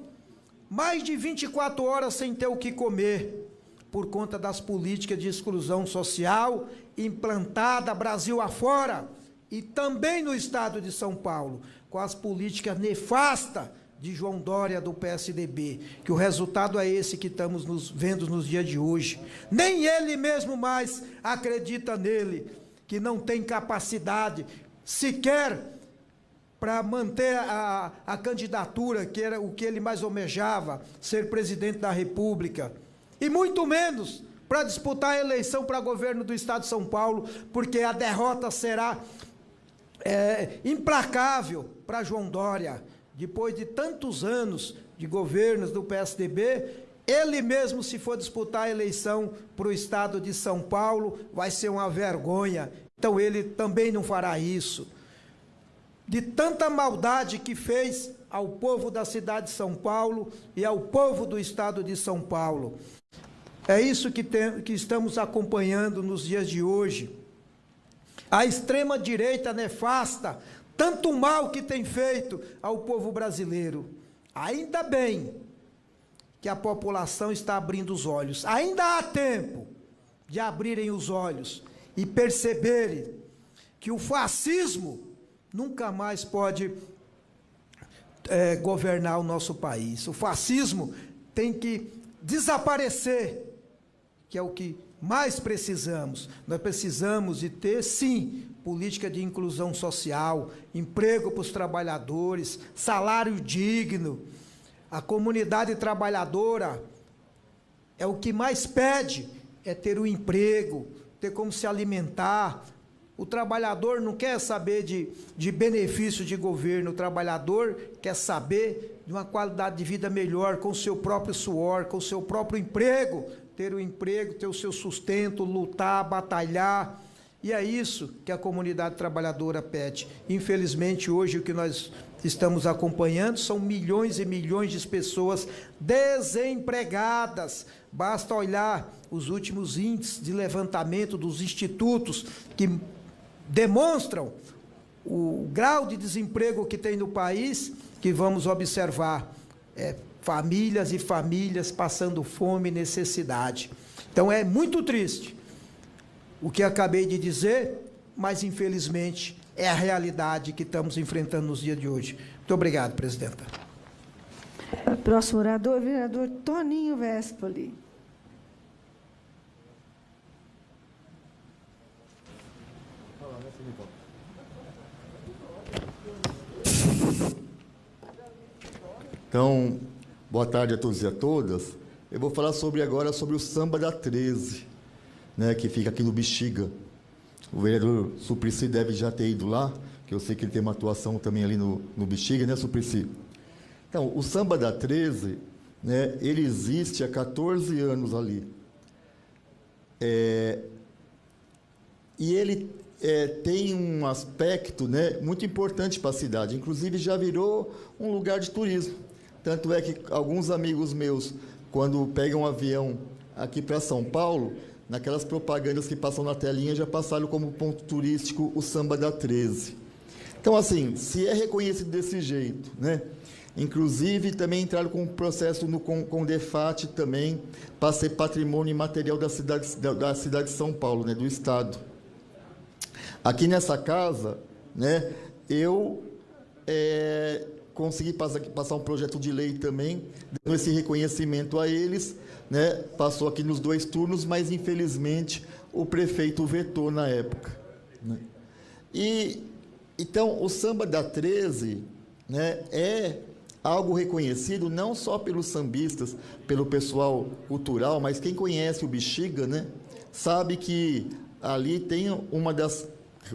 mais de 24 horas sem ter o que comer, por conta das políticas de exclusão social implantada Brasil afora e também no estado de São Paulo, com as políticas nefastas de João Dória do PSDB, que o resultado é esse que estamos vendo nos dias de hoje. Nem ele mesmo mais acredita nele, que não tem capacidade sequer para manter a candidatura, que era o que ele mais almejava, ser presidente da República, e muito menos para disputar a eleição para governo do estado de São Paulo, porque a derrota será implacável para João Dória. Depois de tantos anos de governos do PSDB, ele mesmo, se for disputar a eleição para o estado de São Paulo, vai ser uma vergonha. Então ele também não fará isso. De tanta maldade que fez ao povo da cidade de São Paulo e ao povo do estado de São Paulo. É isso que estamos acompanhando nos dias de hoje. A extrema-direita nefasta, tanto mal que tem feito ao povo brasileiro. Ainda bem que a população está abrindo os olhos. Ainda há tempo de abrirem os olhos e perceberem que o fascismo nunca mais pode governar o nosso país. O fascismo tem que desaparecer, que é o que mais precisamos. Nós precisamos de ter, sim, política de inclusão social, emprego para os trabalhadores, salário digno. A comunidade trabalhadora é o que mais pede, é ter um emprego, ter como se alimentar. O trabalhador não quer saber de benefício de governo, o trabalhador quer saber de uma qualidade de vida melhor, com o seu próprio suor, com o seu próprio emprego, ter um emprego, ter o seu sustento, lutar, batalhar. E é isso que a comunidade trabalhadora pede. Infelizmente, hoje, o que nós estamos acompanhando são milhões e milhões de pessoas desempregadas. Basta olhar os últimos índices de levantamento dos institutos que demonstram o grau de desemprego que tem no país, que vamos observar famílias e famílias passando fome e necessidade. Então, é muito triste o que acabei de dizer, mas, infelizmente, é a realidade que estamos enfrentando nos dias de hoje. Muito obrigado, presidenta. Próximo orador, vereador Toninho Vespoli. Então, boa tarde a todos e a todas. Eu vou falar agora sobre o Samba da 13, né, que fica aqui no Bexiga. O vereador Suplicy deve já ter ido lá, que eu sei que ele tem uma atuação também ali no Bexiga, né, Suplicy? Então, o Samba da 13, né, ele existe há 14 anos ali. E ele tem um aspecto, né, muito importante para a cidade. Inclusive, já virou um lugar de turismo. Tanto é que alguns amigos meus, quando pegam um avião aqui para São Paulo, naquelas propagandas que passam na telinha, já passaram como ponto turístico o Samba da 13. Então, assim, se é reconhecido desse jeito, né? Inclusive, também entraram com um processo com o DEFAT também, para ser patrimônio imaterial da cidade de São Paulo, né, do Estado. Aqui nessa casa, né, eu consegui passar um projeto de lei também, dando esse reconhecimento a eles, né, passou aqui nos 2 turnos, mas, infelizmente, o prefeito vetou na época, né? Então, o Samba da 13, né, é algo reconhecido não só pelos sambistas, pelo pessoal cultural, mas quem conhece o Bexiga, né, sabe que ali tem uma das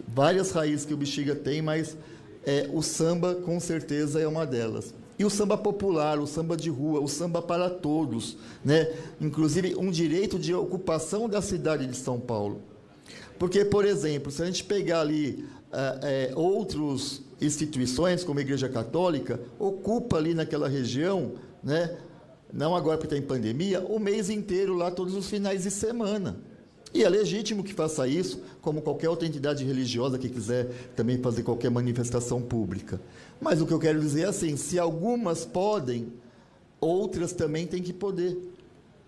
várias raízes que o Bexiga tem, mas o samba, com certeza, é uma delas. E o samba popular, o samba de rua, o samba para todos, né? Inclusive, um direito de ocupação da cidade de São Paulo. Porque, por exemplo, se a gente pegar ali outras instituições, como a Igreja Católica, ocupa ali naquela região, né? Não agora porque está em pandemia, o mês inteiro lá, todos os finais de semana. E é legítimo que faça isso, como qualquer outra entidade religiosa que quiser também fazer qualquer manifestação pública. Mas o que eu quero dizer é assim, se algumas podem, outras também têm que poder,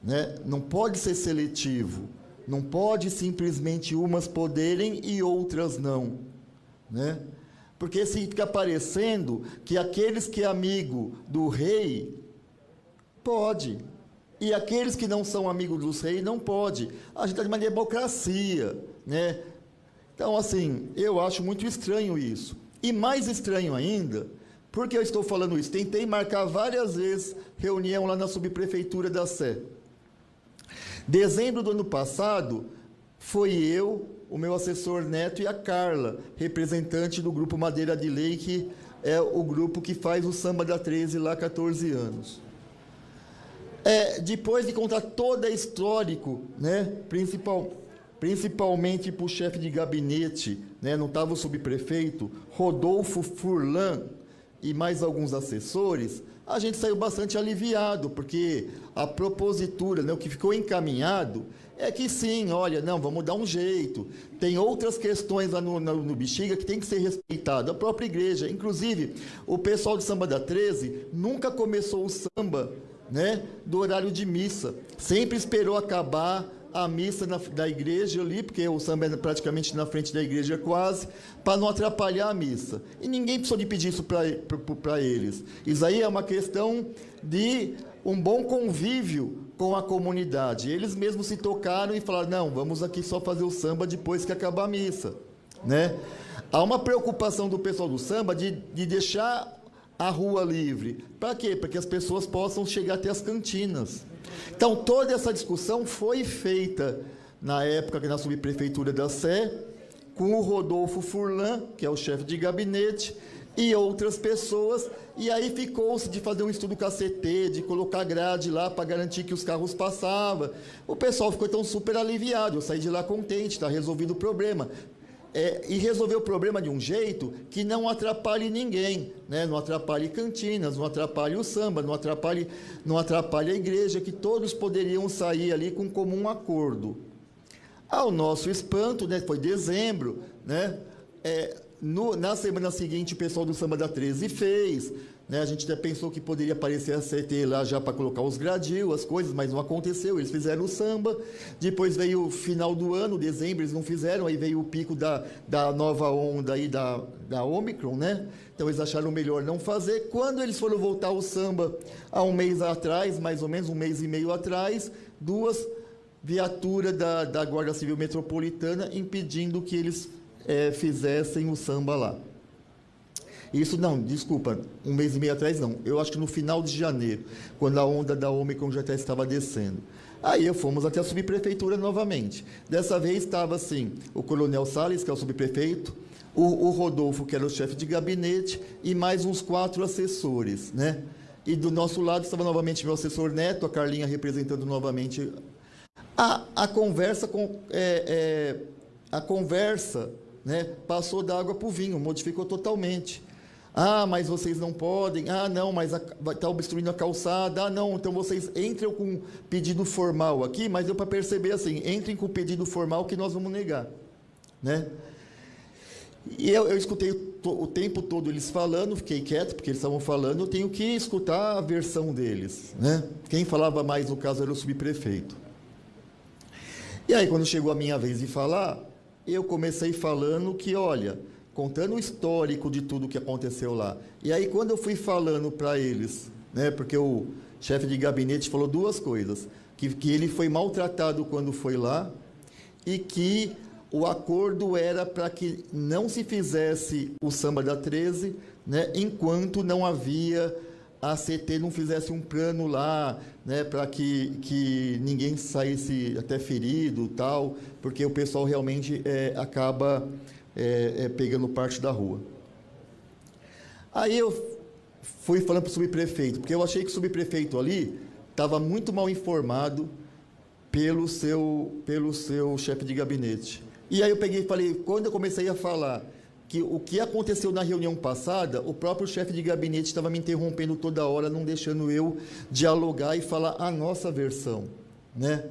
né? Não pode ser seletivo, não pode simplesmente umas poderem e outras não, né? Porque se fica parecendo que aqueles que é amigo do rei, pode. E aqueles que não são amigos dos reis não pode. A gente está de uma democracia, né? Então, assim, eu acho muito estranho isso. E mais estranho ainda, porque eu estou falando isso, tentei marcar várias vezes reunião lá na subprefeitura da Sé. Dezembro do ano passado, foi eu, o meu assessor Neto e a Carla, representante do Grupo Madeira de Lei, que é o grupo que faz o Samba da 13 lá há 14 anos. Depois de contar todo o histórico, né, principalmente para o chefe de gabinete, né, não estava o subprefeito, Rodolfo Furlan e mais alguns assessores, a gente saiu bastante aliviado, porque a propositura, né, o que ficou encaminhado, é que sim, olha, não, vamos dar um jeito. Tem outras questões lá no Bexiga que tem que ser respeitado. A própria igreja, inclusive, o pessoal do Samba da 13 nunca começou o samba, né, do horário de missa. Sempre esperou acabar a missa da igreja ali, porque o samba é praticamente na frente da igreja quase, para não atrapalhar a missa. E ninguém precisou de pedir isso para eles. Isso aí é uma questão de um bom convívio com a comunidade. Eles mesmos se tocaram e falaram, não, vamos aqui só fazer o samba depois que acabar a missa, né? Há uma preocupação do pessoal do samba de deixar a rua livre. Para quê? Para que as pessoas possam chegar até as cantinas. Então, toda essa discussão foi feita na época na subprefeitura da Sé, com o Rodolfo Furlan, que é o chefe de gabinete, e outras pessoas, e aí ficou-se de fazer um estudo KCT, de colocar grade lá para garantir que os carros passavam. O pessoal ficou então super aliviado, eu saí de lá contente, está resolvido o problema. E resolver o problema de um jeito que não atrapalhe ninguém, né? Não atrapalhe cantinas, não atrapalhe o samba, não atrapalhe a igreja, que todos poderiam sair ali com comum acordo. Ao nosso espanto, né, foi dezembro, né, Na semana seguinte, o pessoal do Samba da 13 fez, né? A gente até pensou que poderia aparecer a CT lá já para colocar os gradios, as coisas, mas não aconteceu. Eles fizeram o samba. Depois veio o final do ano, dezembro, eles não fizeram. Aí veio o pico da nova onda aí da Omicron, né? Então eles acharam melhor não fazer. Quando eles foram voltar ao samba há um mês atrás, mais ou menos um mês e meio atrás, 2 viaturas da Guarda Civil Metropolitana impedindo que eles fizessem o samba lá. Isso não, desculpa, um mês e meio atrás não. Eu acho que no final de janeiro, quando a onda da Omicron já estava descendo. Aí fomos até a subprefeitura novamente. Dessa vez estava assim, o Coronel Salles, que é o subprefeito, o Rodolfo, que era o chefe de gabinete, e mais uns 4 assessores, né? E do nosso lado estava novamente meu assessor Neto, a Carlinha representando novamente. A conversa, né, passou da água para o vinho, modificou totalmente. Ah, mas vocês não podem. Ah, não, mas está obstruindo a calçada. Ah, não, então vocês entrem com pedido formal aqui, mas deu para perceber assim, entrem com pedido formal que nós vamos negar, né? E eu escutei o tempo todo eles falando, fiquei quieto, porque eles estavam falando, eu tenho que escutar a versão deles, né? Quem falava mais, no caso, era o subprefeito. E aí, quando chegou a minha vez de falar, eu comecei falando que, olha, contando o histórico de tudo que aconteceu lá. E aí, quando eu fui falando para eles, né, porque o chefe de gabinete falou 2 coisas, que ele foi maltratado quando foi lá e que o acordo era para que não se fizesse o Samba da 13, né, enquanto não havia a CT não fizesse um plano lá, né, para que ninguém saísse até ferido, tal, porque o pessoal realmente acaba pegando parte da rua. Aí eu fui falando para o subprefeito, porque eu achei que o subprefeito ali estava muito mal informado pelo seu chefe de gabinete. E aí eu peguei e falei, quando eu comecei a falar que o que aconteceu na reunião passada, o próprio chefe de gabinete estava me interrompendo toda hora, não deixando eu dialogar e falar a nossa versão, né?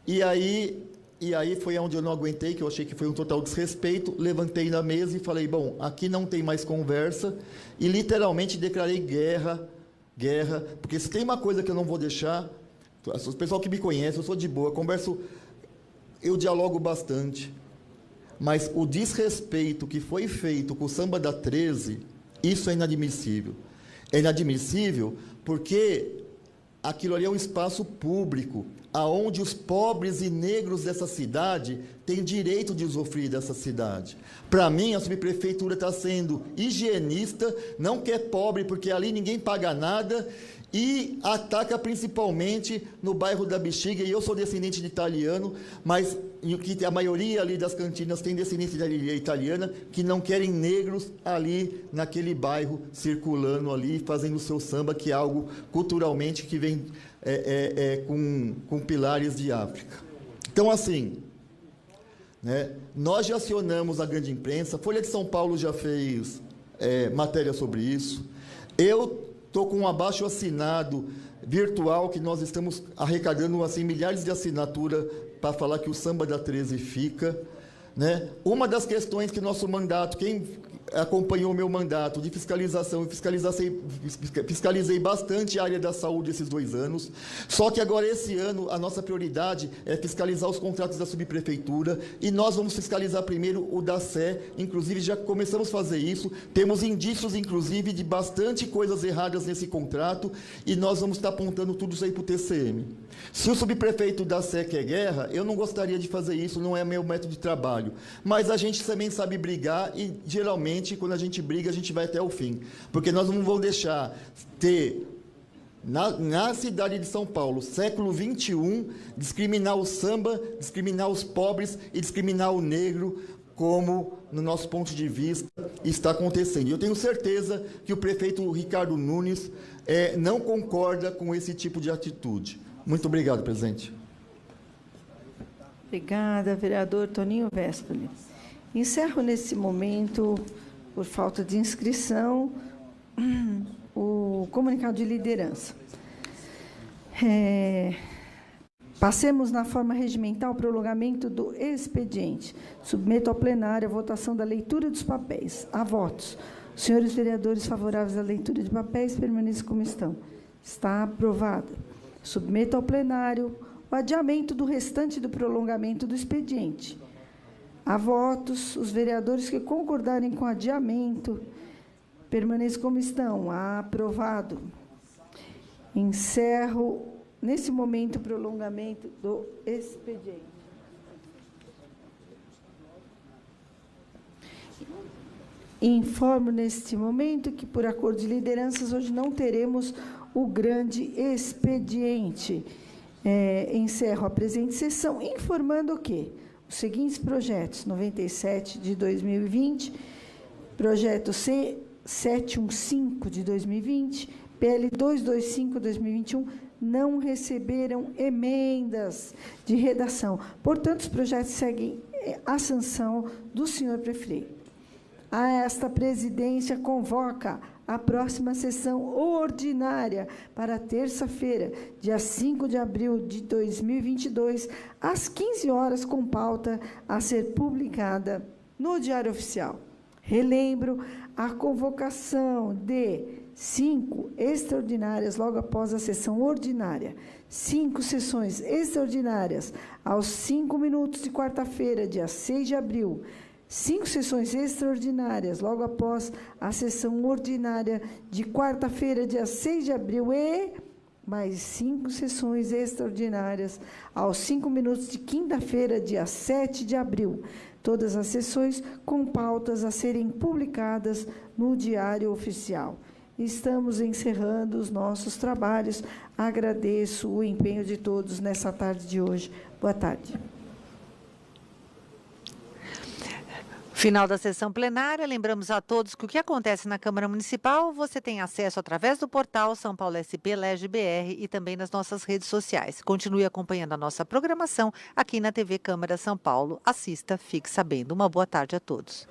E aí foi onde eu não aguentei, que eu achei que foi um total desrespeito, levantei na mesa e falei, bom, aqui não tem mais conversa, e literalmente declarei guerra, porque se tem uma coisa que eu não vou deixar, o pessoal que me conhece, eu sou de boa, eu dialogo bastante, mas o desrespeito que foi feito com o Samba da 13, isso é inadmissível. É inadmissível porque aquilo ali é um espaço público, aonde os pobres e negros dessa cidade têm direito de usufruir dessa cidade. Para mim, a subprefeitura está sendo higienista, não quer pobre, porque ali ninguém paga nada, e ataca principalmente no bairro da Bexiga, e eu sou descendente de italiano, mas a maioria ali das cantinas tem descendência de italiana, que não querem negros ali naquele bairro, circulando ali, fazendo o seu samba, que é algo culturalmente que vem com pilares de África. Então, assim, né, nós já acionamos a grande imprensa, a Folha de São Paulo já fez matéria sobre isso, eu estou com um abaixo-assinado virtual que nós estamos arrecadando assim, milhares de assinaturas para falar que o Samba da 13 fica, né? Uma das questões que nosso mandato, quem acompanhou o meu mandato de fiscalização, eu fiscalizei bastante a área da saúde esses 2 anos, só que agora esse ano a nossa prioridade é fiscalizar os contratos da subprefeitura e nós vamos fiscalizar primeiro o da Sé, inclusive já começamos a fazer isso, temos indícios inclusive de bastante coisas erradas nesse contrato e nós vamos estar apontando tudo isso aí para o TCM. Se o subprefeito da Sé quer guerra, eu não gostaria de fazer isso, não é meu método de trabalho, mas a gente também sabe brigar e geralmente quando a gente briga, a gente vai até o fim. Porque nós não vamos deixar ter, na cidade de São Paulo, século XXI, discriminar o samba, discriminar os pobres e discriminar o negro, como, no nosso ponto de vista, está acontecendo. E eu tenho certeza que o prefeito Ricardo Nunes não concorda com esse tipo de atitude. Muito obrigado, presidente. Obrigada, vereador Toninho Vespoli. Encerro nesse momento, por falta de inscrição, o comunicado de liderança. Passemos na forma regimental o prolongamento do expediente. Submeto ao plenário a votação da leitura dos papéis. Há votos. Os senhores vereadores favoráveis à leitura de papéis permaneçam como estão. Está aprovado. Submeto ao plenário o adiamento do restante do prolongamento do expediente. Há votos. Os vereadores que concordarem com o adiamento permaneçam como estão. Aprovado. Encerro, nesse momento, o prolongamento do expediente. Informo, neste momento, que, por acordo de lideranças, hoje não teremos o grande expediente. Encerro a presente sessão, informando que os seguintes projetos: 97 de 2020, projeto C715 de 2020, PL 225 de 2021, não receberam emendas de redação. Portanto, os projetos seguem a sanção do senhor prefeito. Esta presidência convoca a próxima sessão ordinária para terça-feira, dia 5 de abril de 2022, às 15 horas, com pauta a ser publicada no Diário Oficial. Relembro a convocação de 5 extraordinárias logo após a sessão ordinária. 5 sessões extraordinárias aos 5 minutos de quarta-feira, dia 6 de abril. 5 sessões extraordinárias logo após a sessão ordinária de quarta-feira, dia 6 de abril, e mais 5 sessões extraordinárias aos 5 minutos de quinta-feira, dia 7 de abril. Todas as sessões com pautas a serem publicadas no Diário Oficial. Estamos encerrando os nossos trabalhos. Agradeço o empenho de todos nessa tarde de hoje. Boa tarde. Final da sessão plenária. Lembramos a todos que o que acontece na Câmara Municipal você tem acesso através do portal São Paulo SP Lege BR e também nas nossas redes sociais. Continue acompanhando a nossa programação aqui na TV Câmara São Paulo. Assista, fique sabendo. Uma boa tarde a todos.